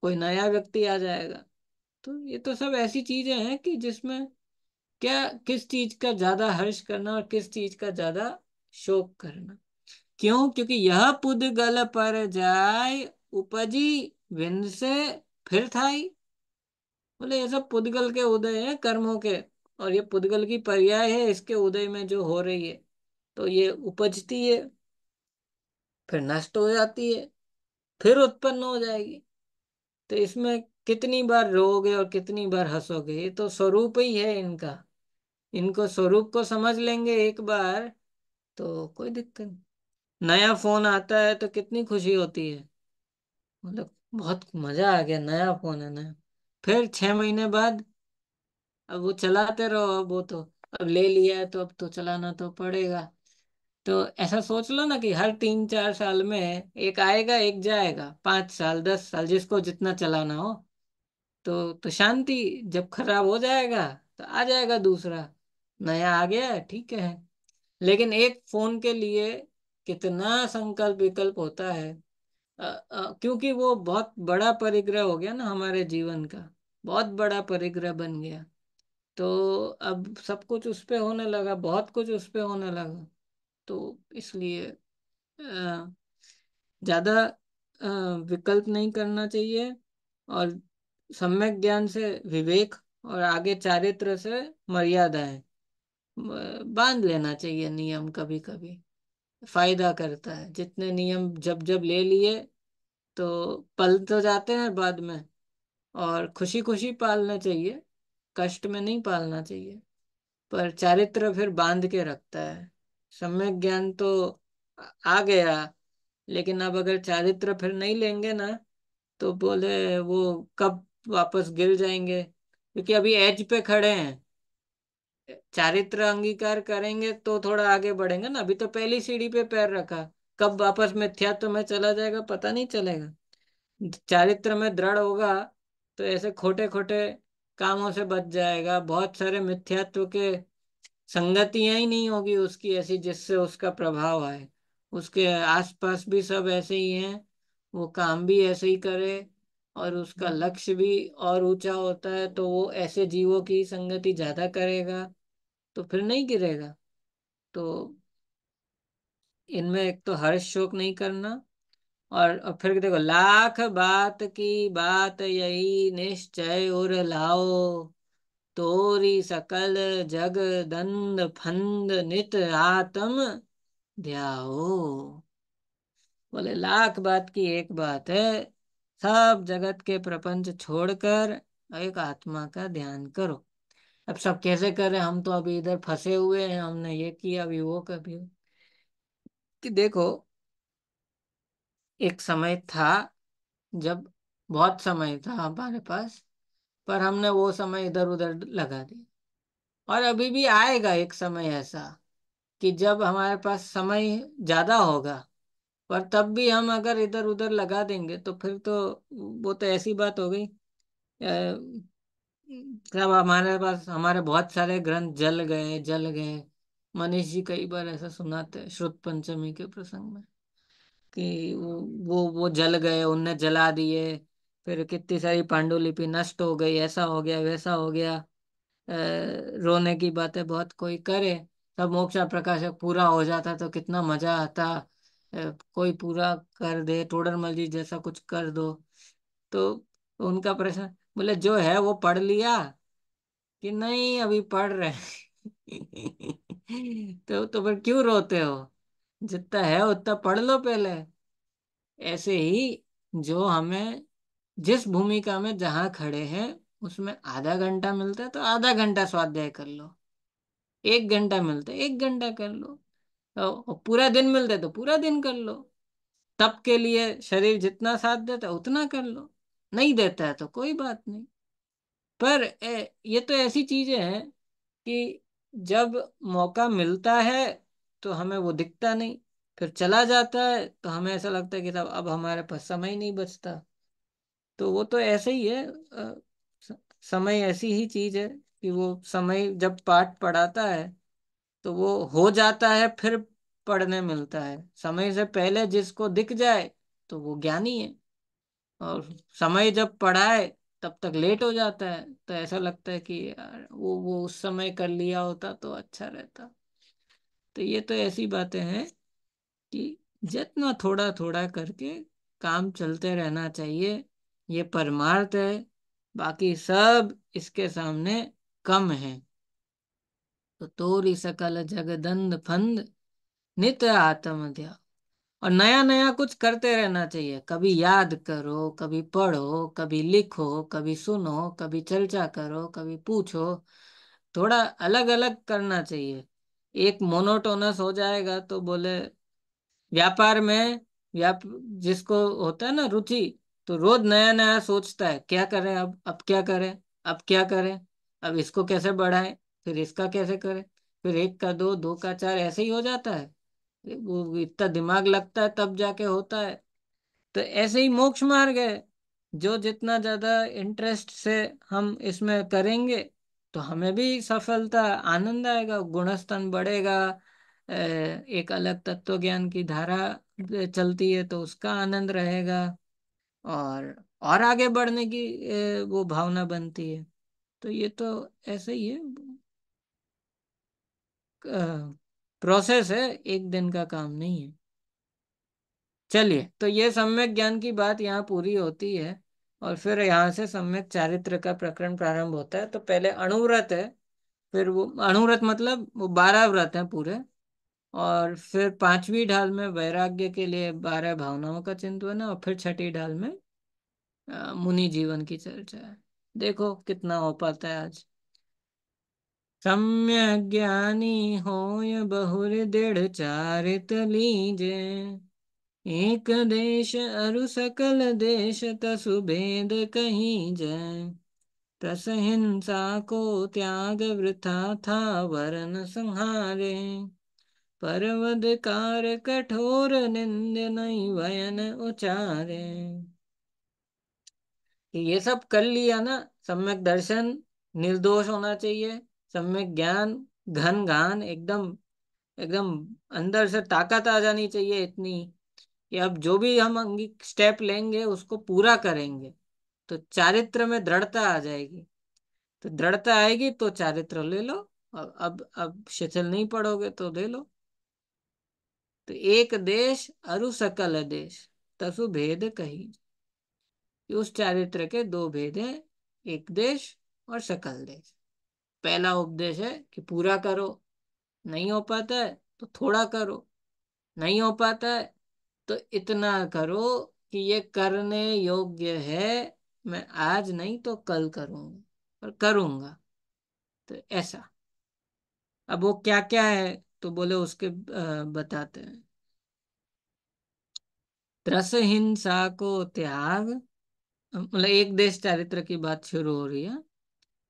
कोई नया व्यक्ति आ जाएगा। तो ये तो सब ऐसी चीजें हैं कि जिसमें क्या, किस चीज का ज्यादा हर्ष करना और किस चीज का ज्यादा शोक करना। क्यों? क्योंकि यह पुद्गल पर जाय उपजी विंद से फिर थाई। बोले ये सब पुद्गल के उदय है कर्मों के, और ये पुद्गल की पर्याय है इसके उदय में जो हो रही है। तो ये उपजती है, फिर नष्ट हो जाती है, फिर उत्पन्न हो जाएगी। तो इसमें कितनी बार रोओगे और कितनी बार हंसोगे, ये तो स्वरूप ही है इनका। इनको स्वरूप को समझ लेंगे एक बार तो कोई दिक्कत नहीं। नया फोन आता है तो कितनी खुशी होती है, मतलब बहुत मजा आ गया, नया फोन है नया। फिर 6 महीने बाद अब वो चलाते रहो, अब वो तो अब ले लिया है तो अब तो चलाना तो पड़ेगा। तो ऐसा सोच लो ना कि हर 3-4 साल में एक आएगा एक जाएगा, 5 साल 10 साल जिसको जितना चलाना हो। तो शांति, जब खराब हो जाएगा तो आ जाएगा दूसरा, नया आ गया ठीक है। लेकिन एक फोन के लिए कितना संकल्प विकल्प होता है। क्योंकि वो बहुत बड़ा परिग्रह हो गया ना हमारे जीवन का, बहुत बड़ा परिग्रह बन गया। तो अब सब कुछ उस पे होने लगा, बहुत कुछ उस पे होने लगा। तो इसलिए ज्यादा अ, विकल्प नहीं करना चाहिए। और सम्यक ज्ञान से विवेक, और आगे चारित्र से मर्यादाएं बांध लेना चाहिए। नियम कभी कभी फायदा करता है, जितने नियम जब जब ले लिए तो पल तो जाते हैं बाद में। और खुशी खुशी पालना चाहिए, कष्ट में नहीं पालना चाहिए। पर चारित्र फिर बांध के रखता है। सम्यक ज्ञान तो आ गया, लेकिन अब अगर चारित्र फिर नहीं लेंगे ना तो बोले वो कब वापस गिर जाएंगे, क्योंकि अभी एज पे खड़े हैं। चारित्र अंगीकार करेंगे तो थोड़ा आगे बढ़ेंगे ना, अभी तो पहली सीढ़ी पे पैर रखा। कब वापस मिथ्यात्व में चला जाएगा पता नहीं चलेगा। चारित्र में दृढ़ होगा तो ऐसे खोटे खोटे कामों से बच जाएगा, बहुत सारे मिथ्यात्व के संगतियां ही नहीं होगी उसकी ऐसी जिससे उसका प्रभाव आए। उसके आसपास भी सब ऐसे ही हैं, वो काम भी ऐसे ही करे, और उसका लक्ष्य भी और ऊंचा होता है तो वो ऐसे जीवों की संगति ज्यादा करेगा, तो फिर नहीं गिरेगा। तो इनमें एक तो हर्ष शोक नहीं करना। और फिर देखो, लाख बात की बात यही निश्चय उर लाओ, तोरी सकल जग दंद फंद नित आत्म ध्याओ। बोले लाख बात की एक बात है, सब जगत के प्रपंच छोड़कर एक आत्मा का ध्यान करो। अब सब कैसे करें, हम तो अभी इधर फंसे हुए हैं, हमने ये किया अभी वो कभी। कि देखो, एक समय था जब बहुत समय था हमारे पास, पर हमने वो समय इधर उधर लगा दिया। और अभी भी आएगा एक समय ऐसा कि जब हमारे पास समय ज्यादा होगा, पर तब भी हम अगर इधर उधर लगा देंगे तो फिर तो वो तो ऐसी बात हो गई। तब हमारे पास हमारे बहुत सारे ग्रंथ जल गए, जल गए। मनीष जी कई बार ऐसा सुनाते हैं श्रुत पंचमी के प्रसंग में कि वो जल गए, उनने जला दिए। फिर कितनी सारी पांडुलिपि नष्ट हो गई, ऐसा हो गया वैसा हो गया। रोने की बातें बहुत कोई करे। तब मोक्षा प्रकाशक पूरा हो जाता तो कितना मजा आता। कोई पूरा कर दे, टोडरमल जी जैसा कुछ कर दो। तो उनका प्रश्न, बोले जो है वो पढ़ लिया कि नहीं अभी पढ़ रहे तो फिर क्यों रोते हो? जितना है उतना पढ़ लो पहले। ऐसे ही जो हमें जिस भूमिका में जहाँ खड़े हैं उसमें आधा घंटा मिलता है तो आधा घंटा स्वाध्याय कर लो। 1 घंटा मिलता है 1 घंटा कर लो। और पूरा दिन मिलता है तो पूरा दिन कर लो। तब के लिए शरीर जितना साथ देता है उतना कर लो। नहीं देता है तो कोई बात नहीं। पर ये तो ऐसी चीजें हैं कि जब मौका मिलता है तो हमें वो दिखता नहीं। फिर चला जाता है तो हमें ऐसा लगता है कि तब अब हमारे पास समय ही नहीं बचता। तो वो तो ऐसे ही है। स- समय ऐसी ही चीज है कि वो समय जब पाठ पढ़ाता है तो वो हो जाता है, फिर पढ़ने मिलता है। समय से पहले जिसको दिख जाए तो वो ज्ञानी है। और समय जब पढ़ाए तब तक लेट हो जाता है तो ऐसा लगता है कि यार वो उस समय कर लिया होता तो अच्छा रहता। तो ये तो ऐसी बातें हैं कि जितना थोड़ा थोड़ा करके काम चलते रहना चाहिए। ये परमार्थ है। बाकी सब इसके सामने कम है। तो तोरी सकल जगदंद फंद नित आत्म ध्यान। और नया नया कुछ करते रहना चाहिए। कभी याद करो, कभी पढ़ो, कभी लिखो, कभी सुनो, कभी चर्चा करो, कभी पूछो। थोड़ा अलग अलग करना चाहिए। एक मोनोटोनस हो जाएगा तो बोले व्यापार में, व्याप जिसको होता है ना रुचि, तो रोज नया नया सोचता है क्या करें, अब क्या करें, अब क्या करें, अब इसको कैसे बढ़ाएं, फिर इसका कैसे करें। फिर एक का दो, दो का चार, ऐसे ही हो जाता है। वो इतना दिमाग लगता है तब जाके होता है। तो ऐसे ही मोक्ष मार्ग है। जो जितना ज्यादा इंटरेस्ट से हम इसमें करेंगे तो हमें भी सफलता, आनंद आएगा, गुणस्तन बढ़ेगा। एक अलग तत्व ज्ञान की धारा चलती है तो उसका आनंद रहेगा। और आगे बढ़ने की वो भावना बनती है। तो ये तो ऐसे ही है। प्रोसेस है, एक दिन का काम नहीं है। चलिए, तो ये सम्यक ज्ञान की बात यहाँ पूरी होती है। और फिर यहाँ से सम्यक चारित्र का प्रकरण प्रारंभ होता है। तो पहले अणुव्रत है। फिर वो अणुव्रत मतलब वो 12 व्रत हैं पूरे। और फिर पांचवी ढाल में वैराग्य के लिए 12 भावनाओं का चिंतन है। और फिर छठी ढाल में मुनि जीवन की चर्चा है। देखो कितना हो पाता है आज। सम्यक ज्ञानी होय बहुर दृढ़ चारित लीजे। एक देश अरु सकल देश तसु भेद कहीं जय। तस हिंसा को त्याग वृथा था वरन संहारे। परवदकार कठोर निंद नहीं वयन उचारे। कि ये सब कर लिया ना, सम्यक दर्शन, निर्दोष होना चाहिए, सम्यक ज्ञान, घन घान एकदम, एकदम अंदर से ताकत आ जानी चाहिए इतनी कि अब जो भी हम अंगी स्टेप लेंगे उसको पूरा करेंगे। तो चारित्र में दृढ़ता आ जाएगी। तो दृढ़ता आएगी तो चारित्र ले लो। अब शिथिल नहीं पड़ोगे तो ले लो। तो एक देश अरु सकल देश तसु भेद कही। उस चारित्र के दो भेद हैं, एक देश और सकल देश। पहला उपदेश है कि पूरा करो। नहीं हो पाता है तो थोड़ा करो। नहीं हो पाता है तो इतना करो कि ये करने योग्य है। मैं आज नहीं तो कल करूंगा, पर करूंगा। तो ऐसा। अब वो क्या क्या है तो बोले उसके बताते हैं। त्रस हिंसा को त्याग, मतलब एक देश चारित्र की बात शुरू हो रही है।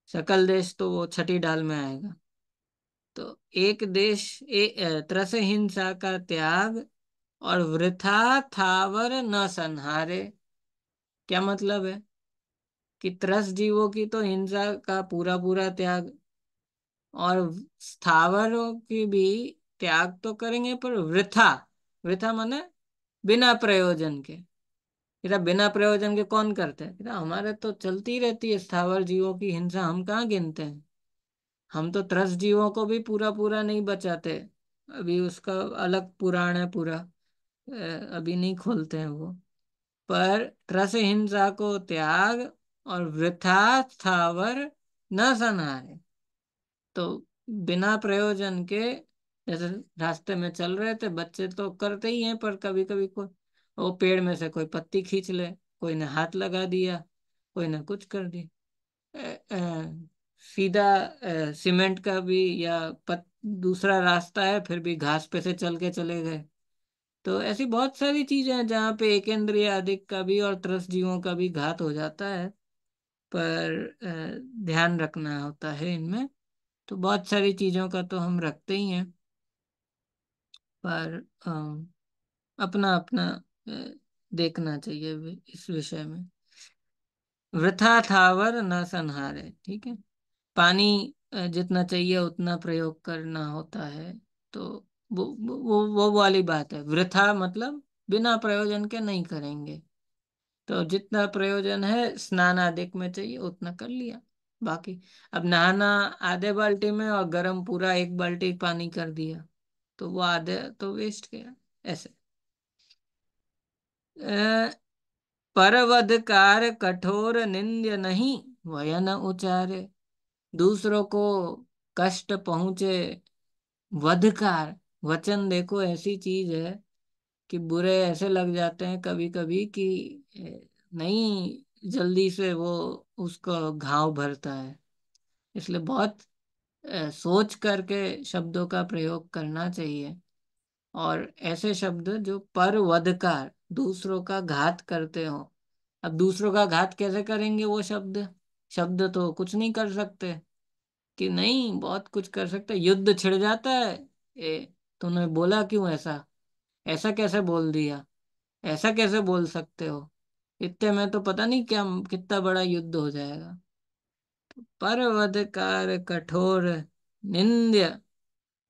सकल देश तो वो छठी डाल में आएगा। तो एक देश त्रस हिंसा का त्याग और वृथा थावर न संहारे। क्या मतलब है कि त्रस जीवों की तो हिंसा का पूरा पूरा त्याग, और स्थावरों की भी त्याग तो करेंगे, पर वृथा, वृथा माने बिना प्रयोजन के। इधर बिना प्रयोजन के कौन करते हैं? इधर हमारे तो चलती रहती है स्थावर जीवों की हिंसा, हम कहाँ गिनते हैं? हम तो त्रस जीवों को भी पूरा पूरा नहीं बचाते। अभी उसका अलग पुराण है पूरा, अभी नहीं खोलते हैं वो। पर त्रस हिंसा को त्याग और वृथा स्थावर न संहारे। तो बिना प्रयोजन के, जैसे रास्ते में चल रहे थे, बच्चे तो करते ही हैं, पर कभी कभी कोई वो पेड़ में से कोई पत्ती खींच ले, कोई ने हाथ लगा दिया, कोई ने कुछ कर दी, सीधा सीमेंट का भी या दूसरा रास्ता है फिर भी घास पे से चल के चले गए। तो ऐसी बहुत सारी चीजें हैं जहाँ पे एक इंद्रिय अधिक का भी और त्रस जीवों का भी घात हो जाता है। पर ध्यान रखना होता है इनमें। तो बहुत सारी चीजों का तो हम रखते ही हैं, पर अपना अपना देखना चाहिए इस विषय में। वृथा थावर न संहारे, ठीक है। पानी जितना चाहिए उतना प्रयोग करना होता है। तो वो वाली बात है, वृथा मतलब बिना प्रयोजन के नहीं करेंगे। तो जितना प्रयोजन है स्नान आदि में चाहिए उतना कर लिया। बाकी अब नहाना आधे बाल्टी में और गर्म पूरा एक बाल्टी पानी कर दिया, तो वो आधे तो वेस्ट गया। ऐसे परवधकार कठोर निंद्य नहीं, वयन उचारे। दूसरों को कष्ट पहुंचे, वधकार, वचन देखो ऐसी चीज है कि बुरे ऐसे लग जाते हैं कभी कभी कि नहीं जल्दी से वो उसको घाव भरता है। इसलिए बहुत सोच करके शब्दों का प्रयोग करना चाहिए। और ऐसे शब्द जो पर वधकार, दूसरों का घात करते हो। अब दूसरों का घात कैसे करेंगे वो शब्द? शब्द तो कुछ नहीं कर सकते, कि नहीं बहुत कुछ कर सकते, युद्ध छिड़ जाता है। तूने बोला क्यों ऐसा? ऐसा कैसे बोल दिया? ऐसा कैसे बोल सकते हो? इतने में तो पता नहीं क्या कितना बड़ा युद्ध हो जाएगा। परवधकार कठोर निंद्य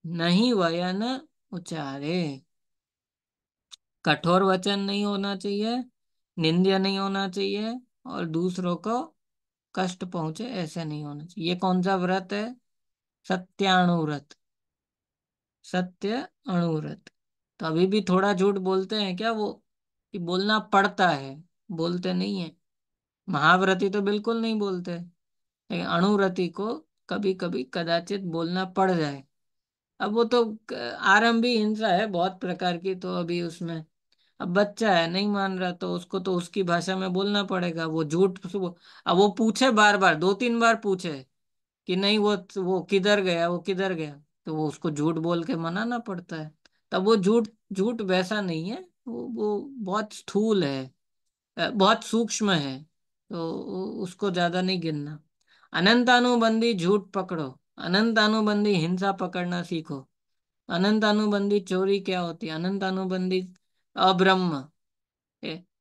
नहीं वयन उचारे। कठोर वचन नहीं होना चाहिए, निंद्य नहीं होना चाहिए, और दूसरों को कष्ट पहुंचे ऐसे नहीं होना चाहिए। ये कौन सा व्रत है? सत्याणुव्रत, सत्य अणुव्रत। तो अभी भी थोड़ा झूठ बोलते हैं क्या वो? कि बोलना पड़ता है, बोलते नहीं है। महाव्रती तो बिल्कुल नहीं बोलते, लेकिन अणुव्रती को कभी कभी कदाचित बोलना पड़ जाए। अब वो तो आरंभी हिंसा है बहुत प्रकार की, तो अभी उसमें अब बच्चा है नहीं मान रहा, तो उसको तो उसकी भाषा में बोलना पड़ेगा। वो झूठ अब वो पूछे बार बार, दो तीन बार पूछे कि नहीं वो किधर गया, वो किधर गया, तो वो उसको झूठ बोल के मनाना पड़ता है। तब वो झूठ, झूठ वैसा नहीं है, वो बहुत स्थूल है, बहुत सूक्ष्म है। तो उसको ज्यादा नहीं गिनना। अनंतानुबंधी झूठ पकड़ो, अनंतानुबंधी हिंसा पकड़ना सीखो। अनंतानुबंधी चोरी क्या होती है? अनंतानुबंधी अब्रह्म।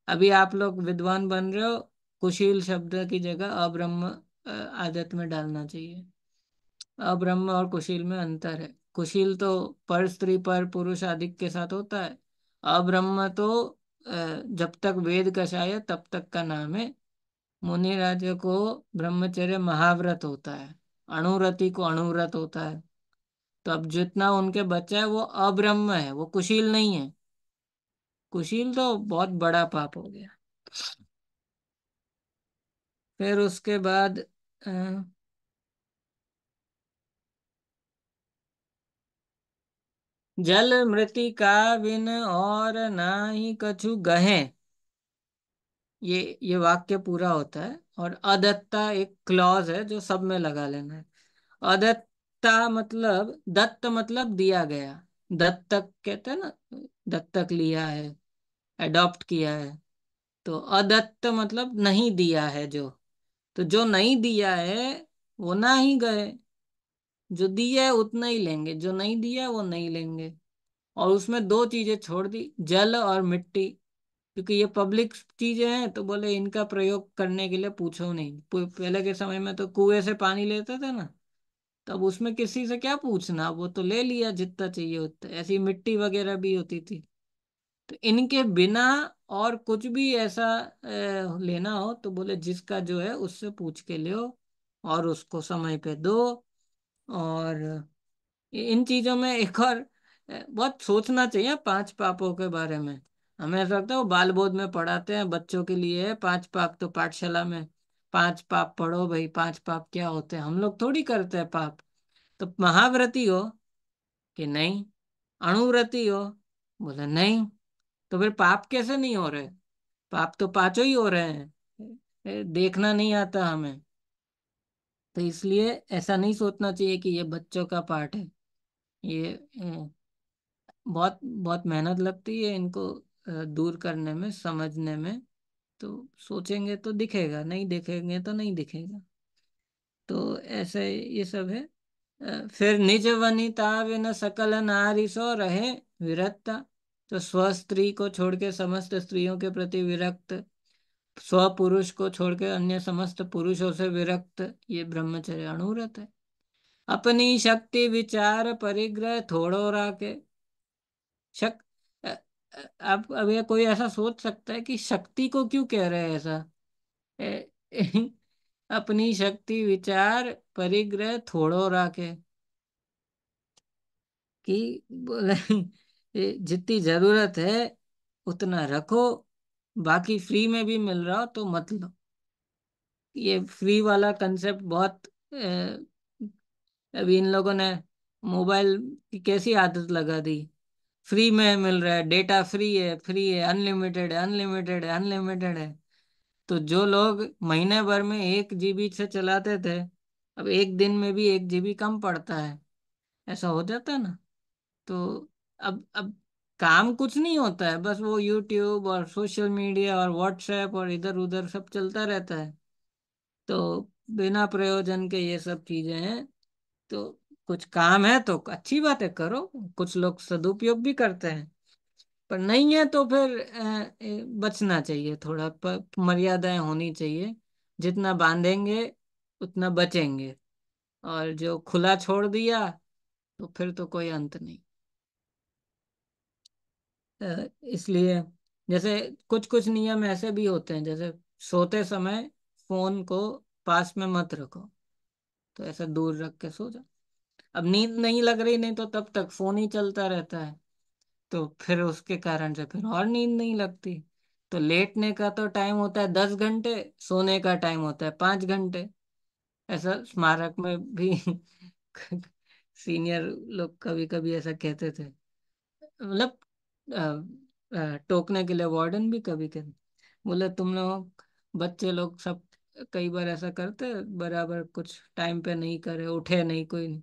अभी आप लोग विद्वान बन रहे हो, कुशील शब्द की जगह अब्रह्म आदत में डालना चाहिए। अब्रह्म और कुशील में अंतर है। कुशील तो पर स्त्री पर पुरुष आदि के साथ होता है। अब्रह्म तो जब तक वेद कषाय तब तक का नाम है। मुनि राज्य को ब्रह्मचर्य महाव्रत होता है, अणुव्रति को अणुव्रत होता है। तो अब जितना उनके बच्चा है वो अब्रह्म है, वो कुशील नहीं है। कुशील तो बहुत बड़ा पाप हो गया। फिर उसके बाद जल मृतिका बिन और ना ही कछु गहे। ये वाक्य पूरा होता है। और अदत्ता एक क्लॉज है जो सब में लगा लेना है। अदत्ता मतलब, दत्त मतलब दिया गया, दत्तक कहते हैं ना, दत्तक लिया है, अडॉप्ट किया है। तो अदत्त मतलब नहीं दिया है जो। तो जो नहीं दिया है वो ना ही गए। जो दिया है उतना ही लेंगे, जो नहीं दिया है वो नहीं लेंगे। और उसमें दो चीजें छोड़ दी, जल और मिट्टी, क्योंकि ये पब्लिक चीजें हैं, तो बोले इनका प्रयोग करने के लिए पूछो नहीं। पहले के समय में तो कुएं से पानी लेते थे ना, तब उसमें किसी से क्या पूछना, वो तो ले लिया जितना चाहिए उतना। ऐसी मिट्टी वगैरह भी होती थी। तो इनके बिना और कुछ भी ऐसा लेना हो तो बोले जिसका जो है उससे पूछ के लो, और उसको समय पे दो। और इन चीजों में एक और बहुत सोचना चाहिए पांच पापों के बारे में। हमें ऐसा लगता है वो बाल बोध में पढ़ाते हैं बच्चों के लिए है पांच पाप, तो पाठशाला में पांच पाप पढ़ो भाई, पांच पाप क्या होते हैं, हम लोग थोड़ी करते हैं पाप। तो महाव्रती हो कि नहीं, अणुव्रती हो, बोले नहीं, तो फिर पाप कैसे नहीं हो रहे? पाप तो पांचों ही हो रहे हैं, देखना नहीं आता हमें। तो इसलिए ऐसा नहीं सोचना चाहिए कि ये बच्चों का पाठ है। ये बहुत बहुत मेहनत लगती है इनको दूर करने में, समझने में। तो सोचेंगे तो दिखेगा, नहीं देखेंगे तो नहीं दिखेगा। तो ऐसे ये सब है। फिर निज वनिता विन सकल नारी सो रहे विरक्ता। तो स्व स्त्री को छोड़ के समस्त स्त्रियों के प्रति विरक्त, स्व पुरुष को छोड़ के अन्य समस्त पुरुषों से विरक्त, ये ब्रह्मचर्य अणुव्रत है। अपनी शक्ति विचार परिग्रह थोड़ो राके। शक अ- अब ये कोई ऐसा सोच सकता है कि शक्ति को क्यों कह रहे हैं ऐसा? ए, अपनी शक्ति विचार परिग्रह थोड़ो राके, कि बोले ये जितनी जरूरत है उतना रखो, बाकी फ्री में भी मिल रहा हो तो मत लो। ये फ्री वाला कंसेप्ट बहुत अभी इन लोगों ने मोबाइल की कैसी आदत लगा दी। फ्री में मिल रहा है, डेटा फ्री है, फ्री है, अनलिमिटेड है, अनलिमिटेड है, अनलिमिटेड है। तो जो लोग महीने भर में 1 GB से चलाते थे, अब एक दिन में भी 1 GB कम पड़ता है, ऐसा हो जाता है ना। तो अब काम कुछ नहीं होता है, बस वो यूट्यूब और सोशल मीडिया और व्हाट्सएप और इधर उधर सब चलता रहता है। तो बिना प्रयोजन के ये सब चीजें हैं। तो कुछ काम है तो अच्छी बात है, करो। कुछ लोग सदुपयोग भी करते हैं, पर नहीं है तो फिर बचना चाहिए थोड़ा, मर्यादाएं होनी चाहिए। जितना बांधेंगे उतना बचेंगे, और जो खुला छोड़ दिया तो फिर तो कोई अंत नहीं। इसलिए जैसे कुछ कुछ नियम ऐसे भी होते हैं, जैसे सोते समय फोन को पास में मत रखो, तो ऐसा दूर रख के सो जाओ। अब नींद नहीं लग रही, नहीं तो तब तक फोन ही चलता रहता है, तो फिर उसके कारण से फिर और नींद नहीं लगती। तो लेटने का तो टाइम होता है 10 घंटे, सोने का टाइम होता है 5 घंटे। ऐसा स्मारक में भी सीनियर लोग कभी कभी ऐसा कहते थे, मतलब टोकने के लिए वार्डन भी कभी कहते, बोले तुम लोग बच्चे लोग सब कई बार ऐसा करते, बराबर कुछ टाइम पे नहीं करे, उठे नहीं कोई नहीं।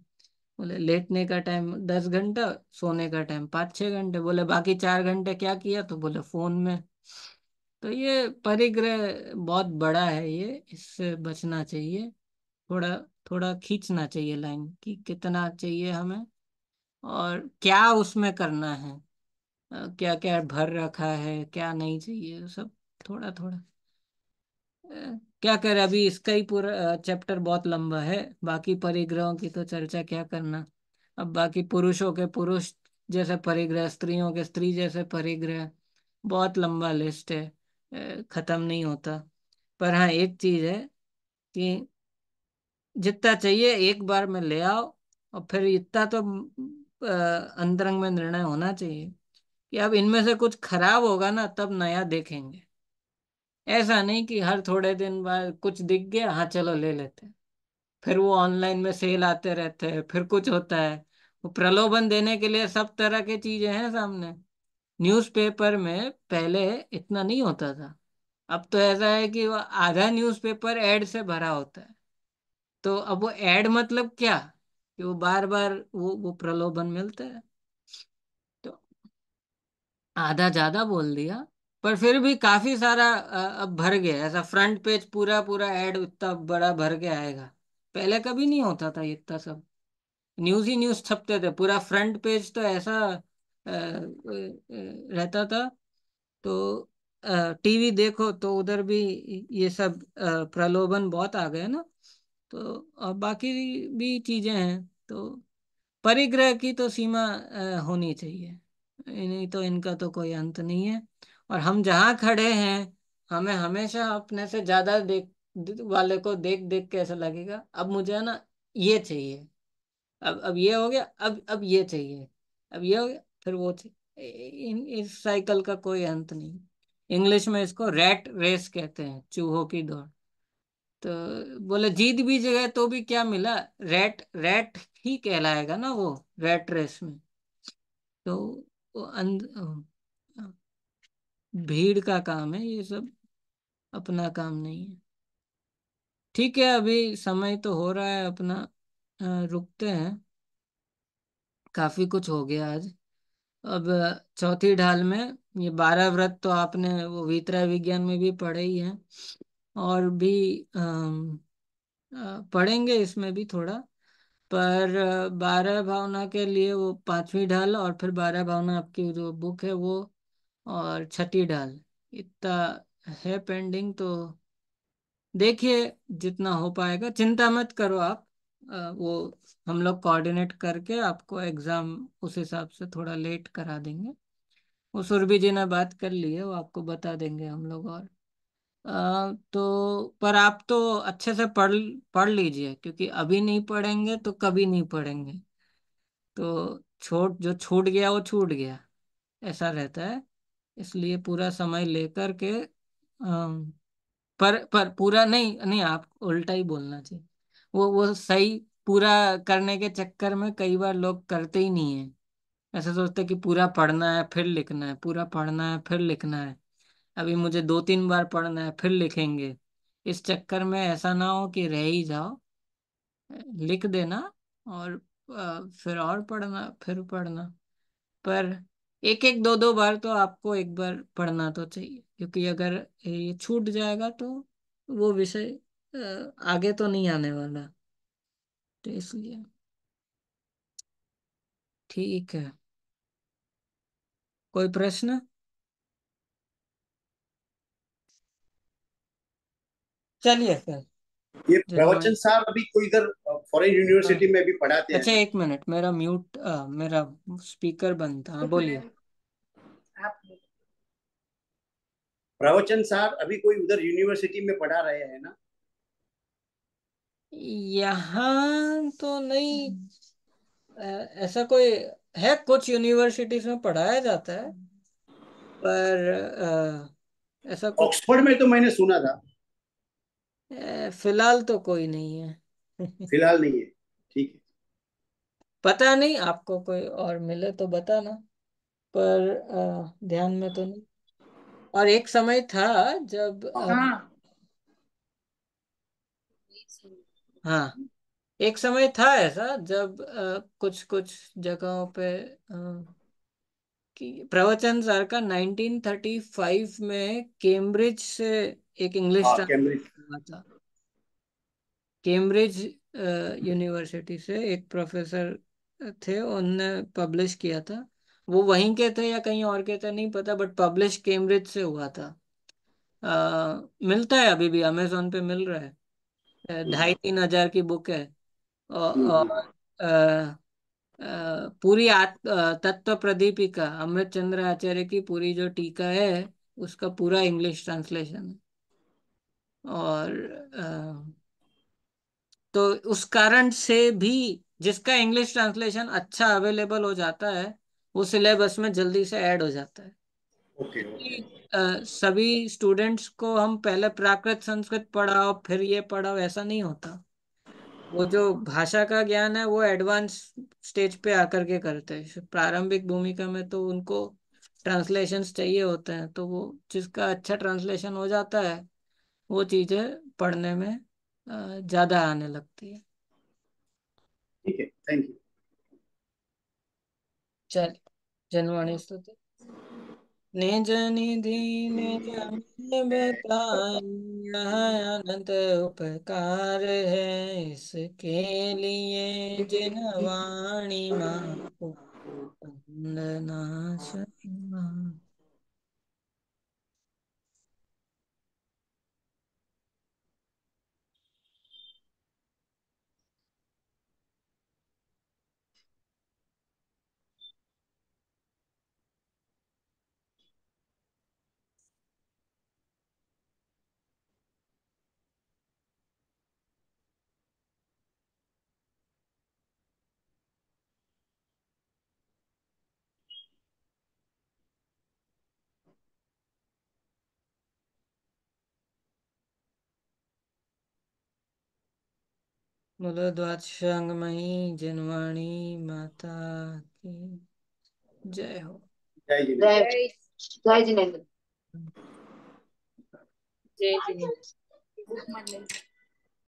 बोले लेटने का टाइम 10 घंटा, सोने का टाइम 5-6 घंटे, बोले बाकी 4 घंटे क्या किया, तो बोले फोन में। तो ये परिग्रह बहुत बड़ा है, ये इससे बचना चाहिए। थोड़ा थोड़ा खींचना चाहिए लाइन कि कितना चाहिए हमें, और क्या उसमें करना है, क्या क्या भर रखा है, क्या नहीं चाहिए, सब थोड़ा थोड़ा। क्या करें, अभी इसका ही पूरा चैप्टर बहुत लंबा है, बाकी परिग्रहों की तो चर्चा क्या करना। अब बाकी पुरुषों के पुरुष जैसे परिग्रह, स्त्रियों के स्त्री जैसे परिग्रह, बहुत लंबा लिस्ट है, खत्म नहीं होता। पर हाँ एक चीज है कि जितना चाहिए एक बार में ले आओ, और फिर इतना तो अंतरंग में निर्णय होना चाहिए कि अब इनमें से कुछ खराब होगा ना तब नया देखेंगे। ऐसा नहीं कि हर थोड़े दिन बाद कुछ दिख गया, हाँ चलो ले लेते हैं। फिर वो ऑनलाइन में सेल आते रहते हैं, फिर कुछ होता है, वो प्रलोभन देने के लिए सब तरह की चीजें हैं सामने। न्यूज़पेपर में पहले इतना नहीं होता था, अब तो ऐसा है कि वो आधा न्यूज़पेपर एड से भरा होता है। तो अब वो एड मतलब क्या, कि वो बार बार वो प्रलोभन मिलता है। तो आधा ज्यादा बोल दिया, पर फिर भी काफी सारा अब भर गया, ऐसा फ्रंट पेज पूरा पूरा ऐड इतना बड़ा भर के आएगा। पहले कभी नहीं होता था इतना सब। न्यूज ही न्यूज छपते थे, पूरा फ्रंट पेज तो ऐसा रहता था। तो टीवी देखो तो उधर भी ये सब प्रलोभन बहुत आ गए ना। तो और बाकी भी चीजें हैं, तो परिग्रह की तो सीमा होनी चाहिए। नहीं तो इनका तो कोई अंत नहीं है। और हम जहाँ खड़े हैं, हमें हमेशा अपने से ज्यादा वाले को देख देख के ऐसा लगेगा अब मुझे है ना ये चाहिए, अब ये हो गया, अब ये चाहिए, अब ये हो गया, फिर वो चाहिए। इस साइकिल का कोई अंत नहीं। इंग्लिश में इसको रैट रेस कहते हैं, चूहों की दौड़। तो बोले जीत भी गए तो भी क्या मिला, रैट रैट ही कहलाएगा ना वो, रैट रेस में। तो वो भीड़ का काम है ये सब, अपना काम नहीं है। ठीक है, अभी समय तो हो रहा है अपना, रुकते हैं। काफी कुछ हो गया आज। अब चौथी ढाल में ये 12 व्रत तो आपने वो वितरा विज्ञान में भी पढ़े ही हैं, और भी पढ़ेंगे इसमें भी थोड़ा। पर 12 भावना के लिए वो पांचवी ढाल, और फिर 12 भावना आपकी जो बुक है वो, और छठी ढाल, इतना है पेंडिंग। तो देखिए जितना हो पाएगा, चिंता मत करो आप। वो हम लोग कोऑर्डिनेट करके आपको एग्जाम उस हिसाब से थोड़ा लेट करा देंगे। वो सुरभि जी ने बात कर ली है, वो आपको बता देंगे हम लोग। और तो पर आप तो अच्छे से पढ़ पढ़ लीजिए, क्योंकि अभी नहीं पढ़ेंगे तो कभी नहीं पढ़ेंगे। तो जो छूट गया वो छूट गया, ऐसा रहता है। इसलिए पूरा समय लेकर के पर पूरा नहीं नहीं, आप उल्टा ही बोलना चाहिए। वो सही पूरा करने के चक्कर में कई बार लोग करते ही नहीं है। ऐसा सोचते कि पूरा पढ़ना है फिर लिखना है, पूरा पढ़ना है फिर लिखना है, अभी मुझे 2-3 बार पढ़ना है फिर लिखेंगे। इस चक्कर में ऐसा ना हो कि रह ही जाओ, लिख देना, और फिर और पढ़ना, फिर पढ़ना। पर एक एक दो दो बार तो आपको एक बार पढ़ना तो चाहिए, क्योंकि अगर ये छूट जाएगा तो वो विषय आगे तो नहीं आने वाला। तो इसलिए ठीक है। कोई प्रश्न? चलिए फिर। ये प्रवचन जनवाणी। साहब अभी कोई इधर फॉरेन हाँ, यूनिवर्सिटी में भी पढ़ाते हैं अच्छा ना? 1 मिनट, मेरा स्पीकर बंद था। हाँ, बोलिए। प्रवचन साहब अभी कोई उधर यूनिवर्सिटी में पढ़ा रहे हैं ना? यहाँ तो नहीं। ऐसा कोई है, कुछ यूनिवर्सिटीज में पढ़ाया जाता है, पर ऐसा कुछ ऑक्सफोर्ड में तो मैंने सुना था। फिलहाल तो कोई नहीं है। फिलहाल नहीं है। ठीक है। पता नहीं, आपको कोई और मिले तो बताना, पर ध्यान में तो नहीं। और एक समय था जब हाँ। हाँ, एक समय था ऐसा जब कुछ कुछ जगहों पे कि प्रवचन सर का 1935 में केम्ब्रिज से एक इंग्लिश हाँ, कैम्ब्रिज। ट्रांसलेशन हुआ था। केम्ब्रिज यूनिवर्सिटी से एक प्रोफेसर थे, उनने पब्लिश किया था। वो वहीं के थे या कहीं और के थे नहीं पता, बट पब्लिश केम्ब्रिज से हुआ था। मिलता है, अभी भी अमेजोन पे मिल रहा है। 2,500-3,000 की बुक है। और पूरी तत्व प्रदीपिका, अमृत चंद्र आचार्य की पूरी जो टीका है, उसका पूरा इंग्लिश ट्रांसलेशन है। और तो उस कारण से भी, जिसका इंग्लिश ट्रांसलेशन अच्छा अवेलेबल हो जाता है, वो सिलेबस में जल्दी से ऐड हो जाता है। Okay, okay. कि, सभी स्टूडेंट्स को हम पहले प्राकृत संस्कृत पढ़ाओ फिर ये पढ़ाओ, ऐसा नहीं होता। वो जो भाषा का ज्ञान है वो एडवांस स्टेज पे आकर के करते हैं। प्रारंभिक भूमिका में तो उनको ट्रांसलेशंस चाहिए होते हैं, तो वो जिसका अच्छा ट्रांसलेशन हो जाता है, वो चीजें पढ़ने में ज्यादा आने लगती है। ठीक है, थैंक यू। चल, जनवाणी स्तुति। निज निधि निज में बताई, यह अनंत उपकार है, इसके लिए जिन वाणी माँ को वंदना शर्मा। बोलो द्वादशांगमयी जनवाणी माता की जय हो। जय जिनेन्द्र। जय जय जिनेन्द्र। जय जिनेन्द्र।